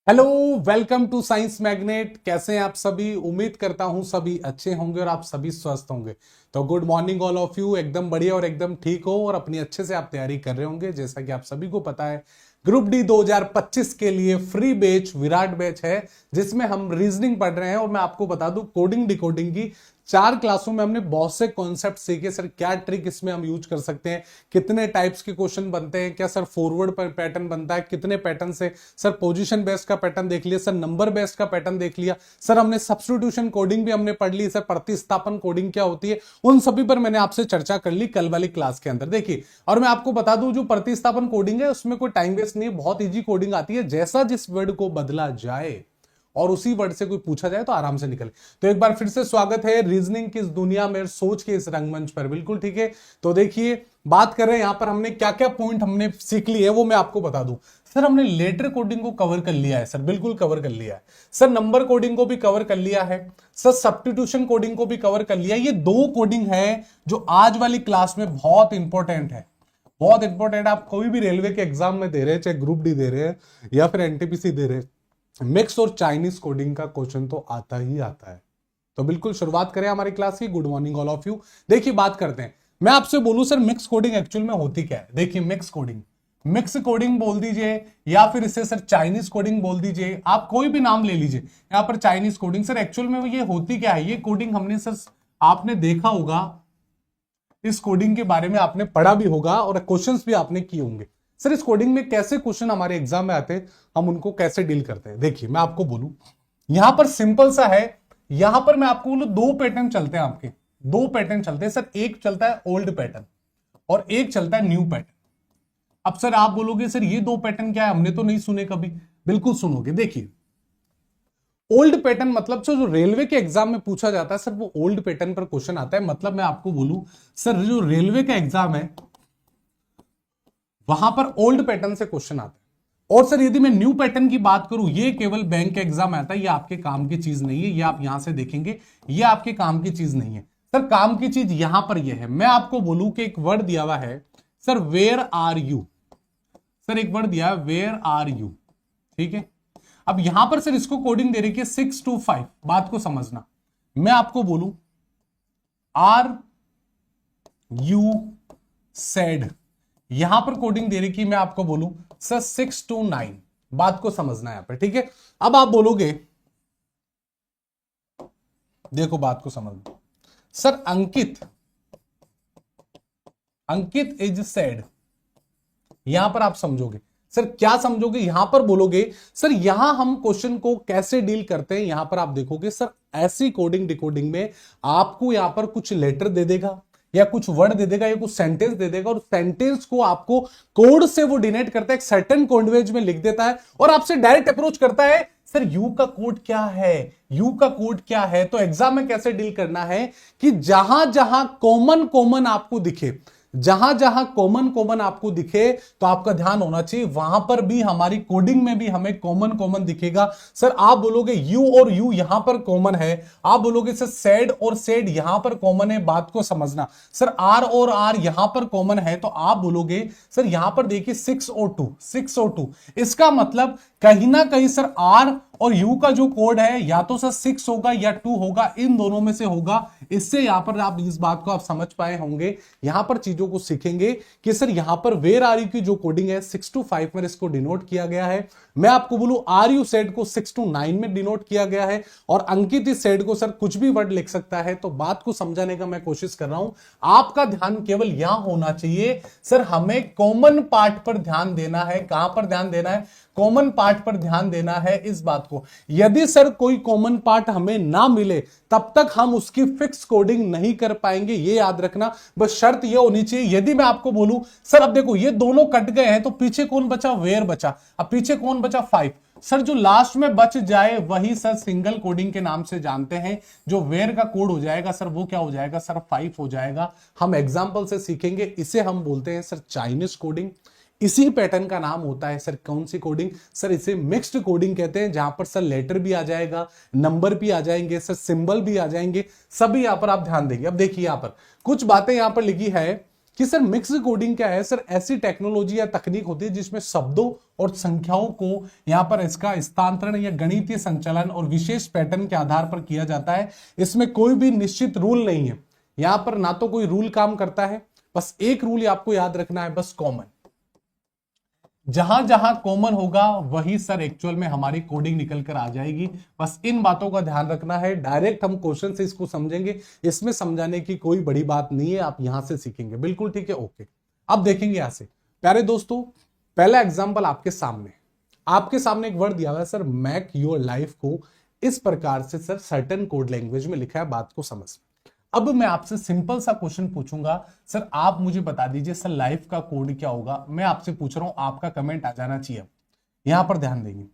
Hello. Welcome to science magnet. कैसे हैं आप सभी? उम्मीद करता हूं सभी अच्छे होंगे और आप सभी स्वस्थ होंगे। तो good morning all of you. एकदम बढ़िया और एकदम ठीक हो और अपनी अच्छे से आप तैयारी कर रहे होंगे। जैसा कि आप सभी को पता है, ग्रुप डी 2025 के लिए फ्री बैच विराट बैच है, जिसमें हम रीजनिंग पढ़ रहे हैं। और मैं आपको बता दूं, कोडिंग डिकोडिंग की 4 क्लासों में हमने बहुत से कॉन्सेप्ट सीखे। सर क्या ट्रिक इसमें हम यूज कर सकते हैं, कितने टाइप्स के क्वेश्चन बनते हैं, क्या सर फॉरवर्ड पर पैटर्न बनता है, कितने पैटर्न से सर पोजीशन बेस्ड का पैटर्न देख लिया, सर नंबर बेस्ड का पैटर्न देख लिया, सर हमने सब्स्टिट्यूशन कोडिंग भी हमने पढ़ ली, सर प्रतिस्थापन कोडिंग क्या होती है, उन सभी पर मैंने आपसे चर्चा कर ली कल वाली क्लास के अंदर। देखिए, और मैं आपको बता दूं, जो प्रतिस्थापन कोडिंग है उसमें कोई टाइम वेस्ट नहीं है, बहुत इजी कोडिंग आती है। जैसा जिस वर्ड को बदला जाए और उसी वर्ड से कोई पूछा जाए तो आराम से निकले। तो एक बार फिर से स्वागत है रीजनिंग की इस दुनिया में, सोच के इस रंगमंच पर। बिल्कुल ठीक है। तो देखिए, बात कर रहे हैं यहां पर हमने क्या क्या पॉइंट हमने सीख लिए है, वो मैं आपको बता दूं। सर हमने लेटर कोडिंग को कवर कर लिया है, सर बिल्कुल कवर कर लिया है। सर नंबर कोडिंग को भी कवर कर लिया है। सर सब्स्टिट्यूशन कोडिंग को भी कवर कर लिया है। ये दो कोडिंग है जो आज वाली क्लास में बहुत इंपॉर्टेंट है, बहुत इंपॉर्टेंट। आप कोई भी रेलवे के एग्जाम में दे रहे हैं, चाहे ग्रुप डी दे रहे हैं या फिर एनटीपीसी दे रहे हैं, मिक्स और चाइनीज कोडिंग का क्वेश्चन तो आता ही आता है। तो बिल्कुल शुरुआत करें हमारी क्लास की। Good morning all of you. देखिए, बात करते हैं। मैं आपसे बोलूं सर, मिक्स कोडिंग एक्चुअल में होती क्या है? देखिए, मिक्स कोडिंग बोल दीजिए या फिर इसे सर चाइनीज कोडिंग बोल दीजिए, आप कोई भी नाम ले लीजिए। यहां पर चाइनीज कोडिंग, सर एक्चुअल में ये होती क्या है? ये कोडिंग हमने सर, आपने देखा होगा, इस कोडिंग के बारे में आपने पढ़ा भी होगा और क्वेश्चंस भी आपने किए होंगे। सर इस कोडिंग में कैसे क्वेश्चन हमारे एग्जाम में आते हैं, हम उनको कैसे डील करते हैं? देखिए, मैं आपको बोलूं, यहां पर सिंपल सा है। यहां पर मैं आपको बोलूं, दो पैटर्न चलते हैं आपके, दो पैटर्न चलते हैं सर। एक चलता है ओल्ड पैटर्न और एक चलता है न्यू पैटर्न। अब सर आप बोलोगे सर ये दो पैटर्न क्या है, हमने तो नहीं सुने कभी। बिल्कुल सुनोगे। देखिए, ओल्ड पैटर्न मतलब सर जो रेलवे के एग्जाम में पूछा जाता है, सर वो ओल्ड पैटर्न पर क्वेश्चन आता है। मतलब मैं आपको बोलूं सर, जो रेलवे का एग्जाम है वहां पर ओल्ड पैटर्न से क्वेश्चन आता है। और सर यदि मैं न्यू पैटर्न की बात करूं, ये केवल बैंक के एग्जाम में आता है, ये आपके काम की चीज नहीं है। ये आप यहां से देखेंगे, ये आपके काम की चीज नहीं है। सर काम की चीज यहां पर ये है। मैं आपको बोलूं कि एक वर्ड दिया हुआ है sir, where are you. Sir एक वर्ड दिया है, वेयर आर यू। ठीक है। अब यहां पर सर इसको कोडिंग दे रही है 6 to 5। बात को समझना। मैं आपको बोलूं, आर यू सेड, यहां पर कोडिंग दे रही कि मैं आपको बोलूं सर 6 to 9। बात को समझना है यहां पर। ठीक है। अब आप बोलोगे, देखो बात को समझना। Sir Ankit, Ankit is said, यहां पर आप समझोगे। सर क्या समझोगे? यहां पर बोलोगे सर यहां हम क्वेश्चन को कैसे डील करते हैं। यहां पर आप देखोगे सर, ऐसी कोडिंग डिकोडिंग में आपको यहां पर कुछ लेटर दे देगा या कुछ वर्ड दे देगा या कुछ सेंटेंस दे देगा, और सेंटेंस को आपको कोड से वो डिनोट करता है, एक सर्टेन कोडवेज में लिख देता है और आपसे डायरेक्ट अप्रोच करता है, सर यू का कोड क्या है, यू का कोड क्या है। तो एग्जाम में कैसे डील करना है कि जहां जहां कॉमन कॉमन आपको दिखे, जहां जहां कॉमन कॉमन आपको दिखे, तो आपका ध्यान होना चाहिए वहां पर भी हमारी कोडिंग में भी हमें कॉमन कॉमन दिखेगा। सर आप बोलोगे यू और यू यहां पर कॉमन है, आप बोलोगे सर सेड और सेड यहां पर कॉमन है। बात को समझना। सर आर और आर यहां पर कॉमन है, तो आप बोलोगे सर यहां पर देखिए 6 और 2। इसका मतलब कहीं ना कहीं सर आर और यू का जो कोड है या तो सर 6 होगा या 2 होगा, इन दोनों में से होगा। इससे यहां पर आप इस बात को आप समझ पाए होंगे। यहां पर चीजों को सीखेंगे कि सर यहां पर वेयर आर यू की जो कोडिंग है 6 to 5 में इसको डिनोट किया गया है। मैं आपको बोलूं, आर यू सेड को 6 to 9 में डिनोट किया गया है, और अंकित इस सेड को सर कुछ भी वर्ड लिख सकता है। तो बात को समझाने का मैं कोशिश कर रहा हूं। आपका ध्यान केवल यहां होना चाहिए, सर हमें कॉमन पार्ट पर ध्यान देना है। कहां पर ध्यान देना है? कॉमन पार्ट पर ध्यान देना है इस बात को। यदि सर कोई कॉमन पार्ट हमें ना मिले, तब तक हम उसकी फिक्स कोडिंग नहीं कर पाएंगे, ये याद रखना। बस शर्त ये होनी चाहिए। यदि मैं आपको बोलूं सर अब देखो ये दोनों कट गए हैं, तो पीछे कौन बचा? वेयर बचा। अब पीछे कौन बचा? 5। सर जो लास्ट में बच जाए वही सर सिंगल कोडिंग के नाम से जानते हैं। जो वेयर का कोड हो जाएगा सर, वो क्या हो जाएगा? सर 5 हो जाएगा। हम एग्जाम्पल से सीखेंगे। इसे हम बोलते हैं सर चाइनीज कोडिंग। इसी पैटर्न का नाम होता है सर कौन सी कोडिंग? सर इसे मिक्स्ड कोडिंग कहते हैं, जहां पर सर लेटर भी आ जाएगा, नंबर भी आ जाएंगे, सर सिंबल भी आ जाएंगे, सभी यहां पर आप ध्यान देंगे। अब देखिए, यहां पर कुछ बातें यहां पर लिखी है कि सर मिक्स्ड कोडिंग क्या है। सर ऐसी टेक्नोलॉजी या तकनीक होती है जिसमें शब्दों और संख्याओं को यहां पर इसका स्थानांतरण या गणितीय संचालन और विशेष पैटर्न के आधार पर किया जाता है। इसमें कोई भी निश्चित रूल नहीं है, यहां पर ना तो कोई रूल काम करता है, बस एक रूल आपको याद रखना है, बस कॉमन। जहां जहां कॉमन होगा वही सर एक्चुअल में हमारी कोडिंग निकल कर आ जाएगी। बस इन बातों का ध्यान रखना है। डायरेक्ट हम क्वेश्चन से इसको समझेंगे, इसमें समझाने की कोई बड़ी बात नहीं है, आप यहां से सीखेंगे। बिल्कुल ठीक है, ओके। अब देखेंगे यहां से प्यारे दोस्तों, पहला एग्जाम्पल आपके सामने एक वर्ड दिया हुआ है सर, मेक योर लाइफ को इस प्रकार से सर सर्टेन कोड लैंग्वेज में लिखा है, बात को समझ। अब मैं आपसे सिंपल सा क्वेश्चन पूछूंगा, सर आप मुझे बता दीजिए सर लाइफ का कोड क्या होगा। मैं आपसे पूछ रहा हूं, आपका कमेंट आ जाना चाहिए। यहां पर ध्यान देंगे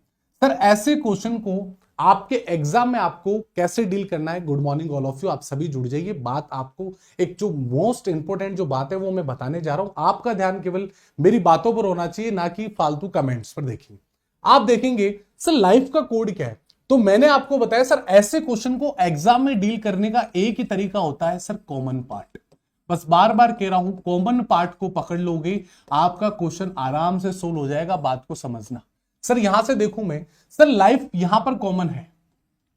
सर, ऐसे क्वेश्चन को आपके एग्जाम में आपको कैसे डील करना है। Good morning all of you, आप सभी जुड़ जाइए। बात आपको एक जो मोस्ट इंपोर्टेंट जो बात है वो मैं बताने जा रहा हूं। आपका ध्यान केवल मेरी बातों पर होना चाहिए, ना कि फालतू कमेंट्स पर। देखिए, आप देखेंगे सर लाइफ का कोड क्या है, तो मैंने आपको बताया सर ऐसे क्वेश्चन को एग्जाम में डील करने का एक ही तरीका होता है सर, कॉमन पार्ट। बस बार बार कह रहा हूं, कॉमन पार्ट को पकड़ लोगे आपका क्वेश्चन आराम से सोल्व हो जाएगा। बात को समझना सर, यहां से देखूं मैं, सर लाइफ यहां पर कॉमन है,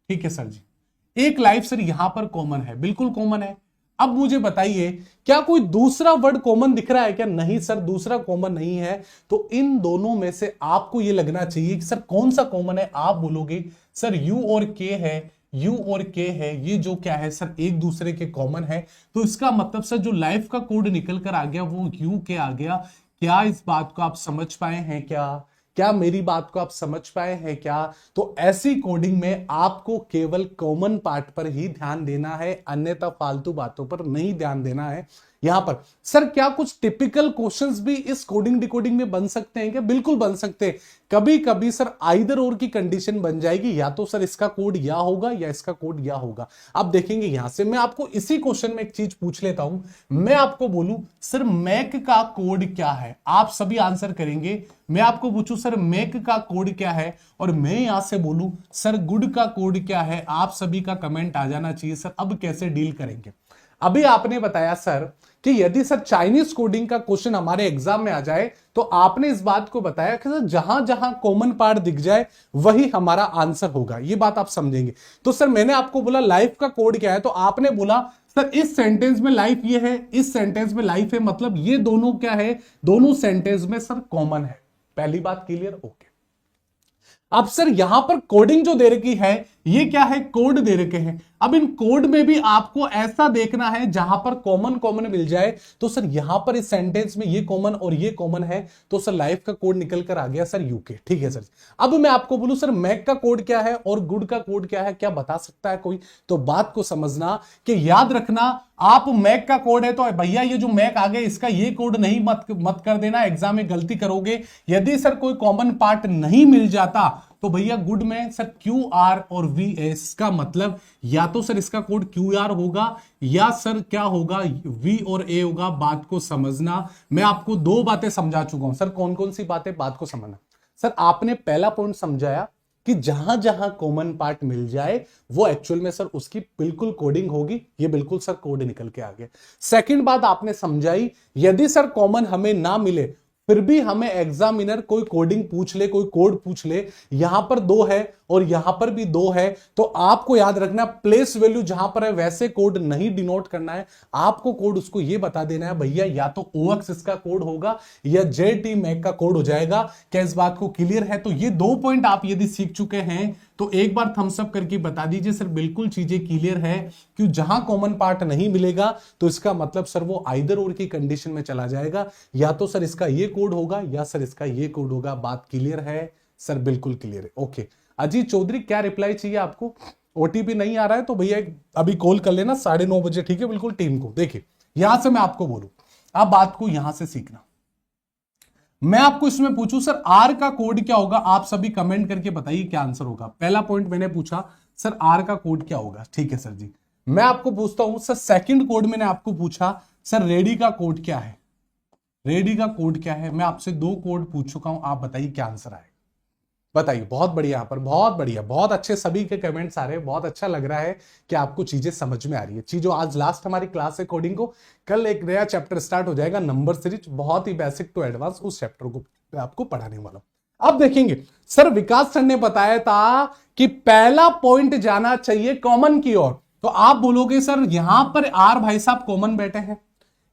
ठीक है सर जी, एक लाइफ सर यहां पर कॉमन है, बिल्कुल कॉमन है। अब मुझे बताइए क्या कोई दूसरा वर्ड कॉमन दिख रहा है क्या? नहीं सर, दूसरा कॉमन नहीं है। तो इन दोनों में से आपको यह लगना चाहिए कि सर कौन सा कॉमन है। आप बोलोगे सर यू और के है, यू और के है, ये जो क्या है सर एक दूसरे के कॉमन है। तो इसका मतलब सर जो लाइफ का कोड निकल कर आ गया वो यू के आ गया। क्या इस बात को आप समझ पाए हैं? क्या मेरी बात को आप समझ पाए हैं क्या? तो ऐसी कोडिंग में आपको केवल कॉमन पार्ट पर ही ध्यान देना है, अन्यथा फालतू बातों पर नहीं ध्यान देना है। यहां पर सर क्या कुछ टिपिकल क्वेश्चंस भी इस कोडिंग डिकोडिंग में बन सकते हैं क्या? बिल्कुल बन सकते हैं। कभी कभी सर आइदर और की कंडीशन बन जाएगी, या तो सर इसका कोड या होगा या इसका कोड या होगा। अब देखेंगे यहां से मैं आपको इसी क्वेश्चन में एक चीज पूछ लेता हूं। मैं आपको बोलूं सर मैक का कोड क्या है, आप सभी आंसर करेंगे। मैं आपको पूछूं सर मैक का कोड क्या है, और मैं यहां से बोलूं सर गुड का कोड क्या है, आप सभी का कमेंट आ जाना चाहिए। सर अब कैसे डील करेंगे? अभी आपने बताया सर कि यदि सर चाइनीज कोडिंग का क्वेश्चन हमारे एग्जाम में आ जाए, तो आपने इस बात को बताया कि सर जहां जहां कॉमन पार्ट दिख जाए वही हमारा आंसर होगा। ये बात आप समझेंगे। तो सर मैंने आपको बोला लाइफ का कोड क्या है, तो आपने बोला सर इस सेंटेंस में लाइफ ये है, इस सेंटेंस में लाइफ है, मतलब ये दोनों क्या है, दोनों सेंटेंस में सर कॉमन है। पहली बात क्लियर, ओके। अब सर यहां पर कोडिंग जो दे रखी है ये क्या है, कोड दे रखे हैं। अब इन कोड में भी आपको ऐसा देखना है जहां पर कॉमन कॉमन मिल जाए। तो सर यहां पर इस सेंटेंस में ये कॉमन और ये कॉमन है, तो सर लाइफ का कोड निकल कर आ गया सर यूके, ठीक है सर। अब मैं आपको बोलूं सर मैक का कोड क्या है और गुड का कोड क्या है, क्या बता सकता है कोई? तो बात को समझना कि याद रखना, आप मैक का कोड है तो भैया ये जो मैक आ गया इसका ये कोड नहीं मत कर देना, एग्जाम में गलती करोगे। यदि सर कोई कॉमन पार्ट नहीं मिल जाता तो भैया गुड में सर क्यू आर और वी एस का मतलब या तो सर इसका कोड क्यू आर होगा या सर क्या होगा, वी और ए होगा। बात को समझना, मैं आपको दो बातें समझा चुका हूं। सर कौन कौन सी बातें? बात को समझना सर, आपने पहला पॉइंट समझाया कि जहां जहां कॉमन पार्ट मिल जाए वो एक्चुअल में सर उसकी बिल्कुल कोडिंग होगी, ये बिल्कुल सर कोड निकल के आ गया। सेकंड बात आपने समझाई, यदि सर कॉमन हमें ना मिले फिर भी हमें एग्जामिनर कोई कोडिंग पूछ ले, कोई कोड पूछ ले, यहां पर दो है और यहां पर भी दो है, तो आपको याद रखना प्लेस वैल्यू जहां पर है वैसे कोड नहीं डिनोट करना है। आपको कोड उसको ये बता देना है भैया या तो ओएक्स इसका कोड होगा या जेटी मैक का कोड हो जाएगा। क्या इस बात को क्लियर है? तो ये दो पॉइंट आप यदि सीख चुके हैं तो एक बार थम्स अप करके बता दीजिए सर बिल्कुल चीजें क्लियर है। क्यों? जहां कॉमन पार्ट नहीं मिलेगा तो इसका मतलब सर वो आइदर और की कंडीशन में चला जाएगा, या तो सर इसका ये कोड होगा या सर इसका ये कोड होगा। बात क्लियर है सर? बिल्कुल क्लियर है, ओके। अजीत चौधरी क्या रिप्लाई चाहिए आपको? ओटीपी नहीं आ रहा है तो भैया अभी कॉल कर लेना 9:30 बजे, ठीक है? बिल्कुल टीम को। देखिए यहां से मैं आपको बोलूं, अब बात को यहां से सीखना। मैं आपको इसमें पूछूं सर आर का कोड क्या होगा, आप सभी कमेंट करके बताइए क्या आंसर होगा। पहला पॉइंट मैंने पूछा सर आर का कोड क्या होगा, ठीक है सर जी। मैं आपको पूछता हूं सर सेकंड कोड मैंने आपको पूछा सर रेडी का कोड क्या है, रेडी का कोड क्या है। मैं आपसे दो कोड पूछ चुका हूं, आप बताइए क्या आंसर आएगा। बताइए। बहुत बढ़िया, यहाँ पर बहुत बढ़िया, बहुत अच्छे सभी के कमेंट्स आ रहे हैं। बहुत अच्छा लग रहा है कि आपको चीजें समझ में आ रही है। चीजों आज लास्ट हमारी क्लास है कोडिंग को, कल एक नया चैप्टर स्टार्ट हो जाएगा नंबर सीरीज, बहुत ही बेसिक टू एडवांस, उस चैप्टर को आपको पढ़ाने वाला हूं। अब देखेंगे सर, विकास सर ने बताया था कि पहला पॉइंट जाना चाहिए कॉमन की ओर। तो आप बोलोगे सर यहां पर आर भाई साहब कॉमन बैठे हैं,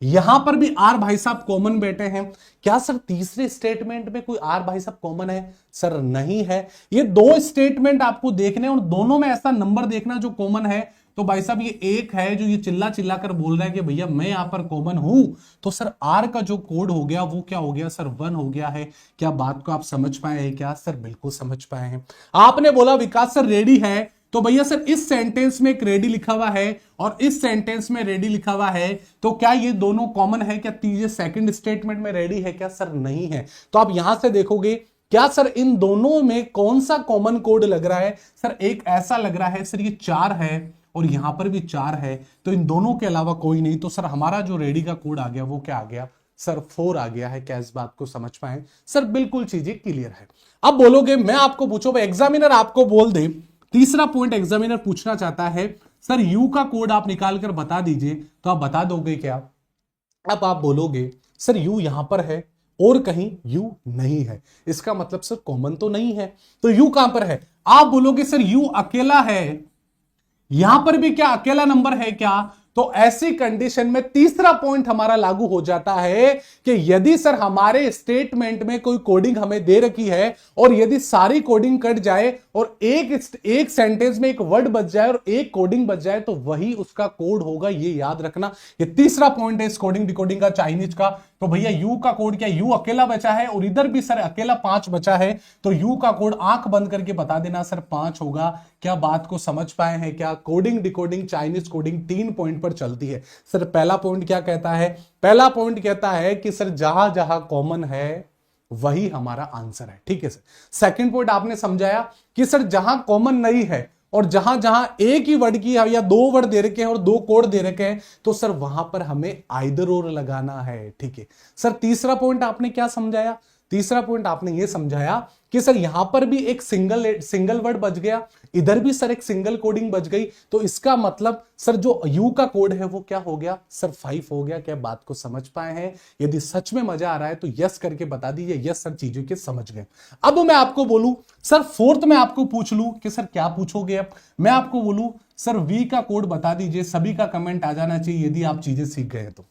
यहां पर भी आर भाई साहब कॉमन बैठे हैं, क्या सर तीसरे स्टेटमेंट में कोई आर भाई साहब कॉमन है? सर नहीं है। ये दो स्टेटमेंट आपको देखने और दोनों में ऐसा नंबर देखना जो कॉमन है। तो भाई साहब ये एक है जो ये चिल्ला चिल्ला कर बोल रहा है कि भैया मैं यहां पर कॉमन हूं, तो सर आर का जो कोड हो गया वो क्या हो गया सर? 1 हो गया है। क्या बात को आप समझ पाए हैं क्या? सर बिल्कुल समझ पाए हैं। आपने बोला विकास सर रेडी है, तो भैया सर इस सेंटेंस में एक रेडी लिखा हुआ है और इस सेंटेंस में रेडी लिखा हुआ है, तो क्या ये दोनों कॉमन है? क्या तीसरे सेकंड स्टेटमेंट में रेडी है क्या? सर नहीं है। तो आप यहां से देखोगे क्या सर इन दोनों में कौन सा कॉमन कोड लग रहा है? सर एक ऐसा लग रहा है सर ये 4 है और यहां पर भी 4 है, तो इन दोनों के अलावा कोई नहीं। तो सर हमारा जो रेडी का कोड आ गया वो क्या आ गया सर? 4 आ गया है। क्या इस बात को समझ पाए? सर बिल्कुल चीजें क्लियर है। अब बोलोगे मैं आपको पूछो, एग्जामिनर आपको बोल दे, तीसरा पॉइंट एग्जामिनर पूछना चाहता है सर यू का कोड आप निकाल कर बता दीजिए, तो आप बता दोगे क्या? अब आप बोलोगे सर यू यहां पर है और कहीं यू नहीं है, इसका मतलब सर कॉमन तो नहीं है, तो यू कहां पर है? आप बोलोगे सर यू अकेला है, यहां पर भी क्या अकेला नंबर है क्या? तो ऐसी कंडीशन में तीसरा पॉइंट हमारा लागू हो जाता है कि यदि सर हमारे स्टेटमेंट में कोई कोडिंग हमें दे रखी है और यदि सारी कोडिंग कट जाए और एक सेंटेंस में एक वर्ड बच जाए और एक कोडिंग बच जाए, तो वही उसका कोड होगा। ये याद रखना, ये तीसरा पॉइंट है इस कोडिंग डिकोडिंग का, चाइनीज का। तो भैया यू का कोड क्या? यू अकेला बचा है और इधर भी सर अकेला 5 बचा है, तो यू का कोड आंख बंद करके बता देना सर 5 होगा। क्या बात को समझ पाए हैं क्या? Coding decoding Chinese coding 3 point पर चलती है। सर पहला पॉइंट क्या कहता है? पहला पॉइंट कहता है कि सर जहां जहां कॉमन है वही हमारा आंसर है। ठीक है सर। सेकंड पॉइंट आपने समझाया कि सर जहां कॉमन नहीं है और जहां जहां एक ही वर्ड की या 2 वर्ड दे रखे हैं और 2 कोड दे रखे हैं, तो सर वहां पर हमें आइदर और लगाना है। ठीक है सर। तीसरा पॉइंट आपने क्या समझाया? तीसरा पॉइंट आपने ये समझाया कि सर यहां पर भी एक सिंगल वर्ड बच गया, इधर भी सर एक सिंगल कोडिंग बच गई, तो इसका मतलब सर जो यू का कोड है वो क्या हो गया सर? 5 हो गया। क्या बात को समझ पाए हैं? यदि सच में मजा आ रहा है तो यस करके बता दीजिए, यस सर चीजों के समझ गए। अब मैं आपको बोलूं सर फोर्थ में आपको पूछ लूं कि सर क्या पूछोगे? अब मैं आपको बोलूं सर वी का कोड बता दीजिए, सभी का कमेंट आ जाना चाहिए यदि आप चीजें सीख गए तो।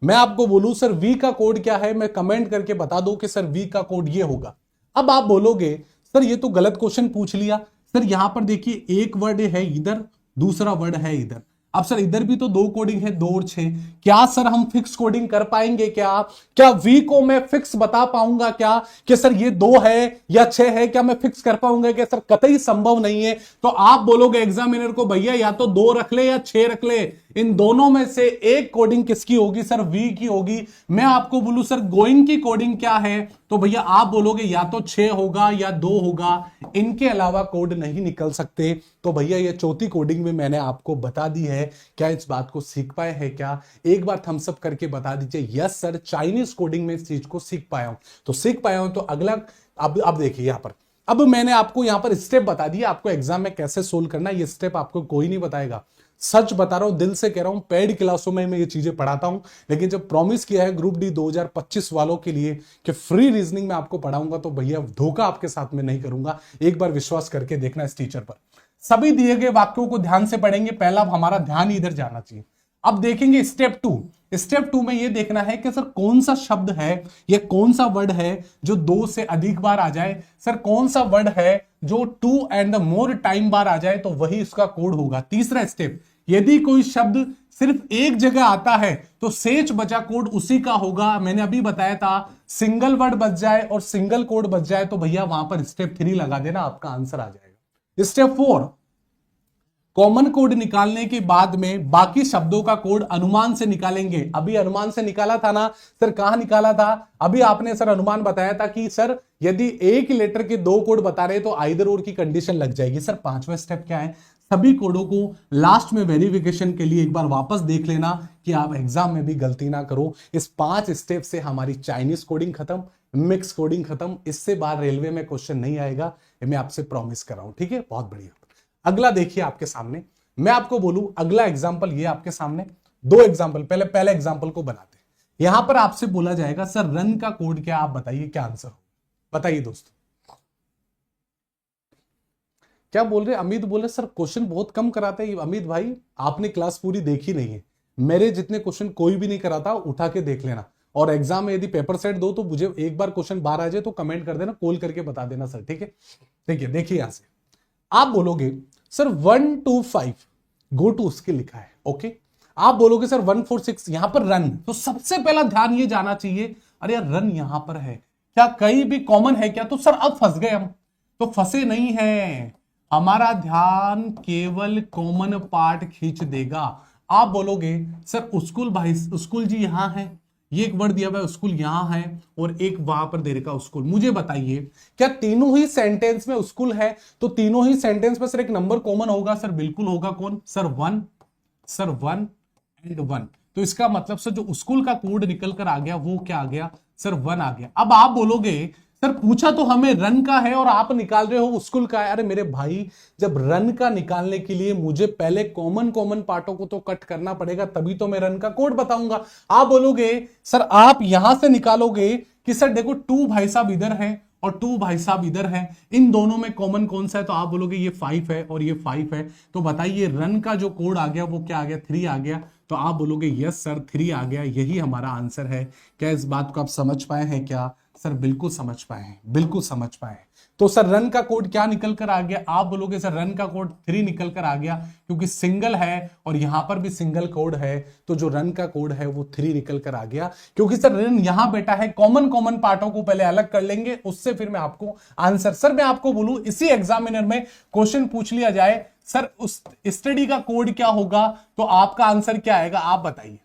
मैं आपको बोलूं सर वी का कोड क्या है, मैं कमेंट करके बता दो कि सर वी का कोड ये होगा। अब आप बोलोगे सर ये तो गलत क्वेश्चन पूछ लिया। सर यहां पर देखिए एक वर्ड है इधर, दूसरा वर्ड है इधर। अब सर इधर भी तो 2 कोडिंग है, 2 और 6। क्या सर हम फिक्स कोडिंग कर पाएंगे क्या? क्या वी को मैं फिक्स बता पाऊंगा क्या कि सर ये 2 है या 6 है? क्या मैं फिक्स कर पाऊंगा? क्या सर कतई संभव नहीं है। तो आप बोलोगे एग्जामिनर को भैया या तो 2 रख ले या 6 रख ले, इन दोनों में से एक कोडिंग किसकी होगी? सर वी की होगी। मैं आपको बोलूं सर गोइंग की कोडिंग क्या है, तो भैया आप बोलोगे या तो 6 होगा या 2 होगा, इनके अलावा कोड नहीं निकल सकते। तो भैया ये चौथी कोडिंग में मैंने आपको बता दी है। क्या इस बात को सीख पाए हैं क्या? एक बार थम्स अप करके बता दीजिए यस सर चाइनीज कोडिंग में इस चीज को सीख पाया हूं। तो सीख पाया हूं तो अगला अब देखिए यहां पर, अब मैंने आपको यहां पर स्टेप बता दिया, आपको एग्जाम में कैसे सोल्व करना है। ये स्टेप आपको कोई नहीं बताएगा, सच बता रहा हूं, दिल से कह रहा हूं। पेड क्लासों में मैं ये चीजें पढ़ाता हूं, लेकिन जब प्रॉमिस किया है ग्रुप डी 2025 वालों के लिए कि फ्री रीजनिंग में आपको पढ़ाऊंगा, तो भैया धोखा आपके साथ में नहीं करूंगा। एक बार विश्वास करके देखना इस टीचर पर। सभी दिए गए वाक्यों को ध्यान से पढ़ेंगे, पहला हमारा ध्यान इधर जाना चाहिए। अब देखेंगे स्टेप 2। स्टेप 2 में यह देखना है कि सर कौन सा शब्द है या कौन सा वर्ड है जो 2 से अधिक बार आ जाए। सर कौन सा वर्ड है जो 2 एंड मोर टाइम बार आ जाए, तो वही इसका कोड होगा। तीसरा स्टेप, यदि कोई शब्द सिर्फ एक जगह आता है तो शेष बचा कोड उसी का होगा। मैंने अभी बताया था सिंगल वर्ड बच जाए और सिंगल कोड बच जाए तो भैया वहां पर स्टेप 3 लगा देना, आपका आंसर आ जाएगा। स्टेप 4, कॉमन कोड निकालने के बाद में बाकी शब्दों का कोड अनुमान से निकालेंगे। अभी अनुमान से निकाला था ना सर, कहां निकाला था? अभी आपने सर अनुमान बताया था कि सर यदि एक ही लेटर के 2 कोड बता रहे तो आइदर और की कंडीशन लग जाएगी। सर 5वां स्टेप क्या है? सभी कोडों को लास्ट में वेरिफिकेशन के लिए एक बार वापस देख लेना कि आप एग्जाम में भी गलती ना करो। इस 5 स्टेप से हमारी चाइनीज कोडिंग खत्म, मिक्स कोडिंग खत्म, इससे बाहर रेलवे में क्वेश्चन नहीं आएगा, ये मैं आपसे प्रॉमिस कर रहा हूं, ठीक है। बहुत बढ़िया। अगला देखिए आपके सामने, मैं आपको बोलूं अगला एग्जाम्पल ये आपके सामने, दो एग्जाम्पल, पहले एग्जाम्पल को बनाते हैं। यहां पर आपसे बोला जाएगा सर रन का कोड क्या, आप बताइए क्या आंसर हो, बताइए दोस्तों। क्या बोल रहे अमित, बोले सर क्वेश्चन बहुत कम कराते हैं। अमित भाई आपने क्लास पूरी देखी नहीं है, मेरे जितने क्वेश्चन कोई भी नहीं कराता, उठा के देख लेना। और एग्जाम में यदि पेपर सेट दो तो मुझे एक बार क्वेश्चन बाहर आ जाए तो कमेंट कर देना, कॉल करके बता देना सर, ठीक है। देखिए यहां से आप बोलोगे सर 1 to 5 गो टू उसके लिखा है, ओके। आप बोलोगे सर 1 4 6 यहां पर रन, तो सबसे पहला ध्यान ये जाना चाहिए, अरे यार रन यहां पर है, क्या कहीं भी कॉमन है क्या? तो सर अब फंस गए हम, तो फंसे नहीं है, हमारा ध्यान केवल कॉमन पार्ट खींच देगा। आप बोलोगे सर स्कूल भाई, स्कूल जी यहां है, ये एक वर्ड दिया हुआ है स्कूल यहां है, और एक वहां पर दे रखा स्कूल। मुझे बताइए क्या तीनों ही सेंटेंस में स्कूल है? तो तीनों ही सेंटेंस में सर एक नंबर कॉमन होगा, सर बिल्कुल होगा, कौन? Sir 1, sir 1 and 1। तो इसका मतलब सर जो स्कूल का कोड निकल कर आ गया वो क्या आ गया? सर 1 आ गया। अब आप बोलोगे सर पूछा तो हमें रन का है और आप निकाल रहे हो स्कूल का है। अरे मेरे भाई, जब रन का निकालने के लिए मुझे पहले कॉमन पार्टों को तो कट करना पड़ेगा, तभी तो मैं रन का कोड बताऊंगा। आप बोलोगे सर आप यहां से निकालोगे कि सर देखो 2 भाई साहब इधर है और 2 भाई साहब इधर है, इन दोनों में कॉमन कौन सा है? तो आप बोलोगे ये 5 है और ये 5 है। तो बताइए रन का जो कोड आ गया वो क्या आ गया? 3 आ गया। तो आप बोलोगे यस सर 3 आ गया, यही हमारा आंसर है। क्या इस बात को आप समझ पाए हैं क्या? सर बिल्कुल समझ पाए हैं, बिल्कुल समझ पाए हैं। तो सर रन का कोड क्या निकल कर आ गया? आप बोलोगे सर रन का कोड 3 निकल कर आ गया, क्योंकि सिंगल है और यहां पर भी सिंगल कोड है, तो जो रन का कोड है वो 3 निकल कर आ गया। क्योंकि सर रन यहां बेटा है, कॉमन पार्टों को पहले अलग कर लेंगे, उससे फिर मैं आपको आंसर। सर मैं आपको बोलूं इसी एग्जामिनर में क्वेश्चन पूछ लिया जाए सर उस स्टडी का कोड क्या होगा, तो आपका आंसर क्या आएगा? आप बताइए।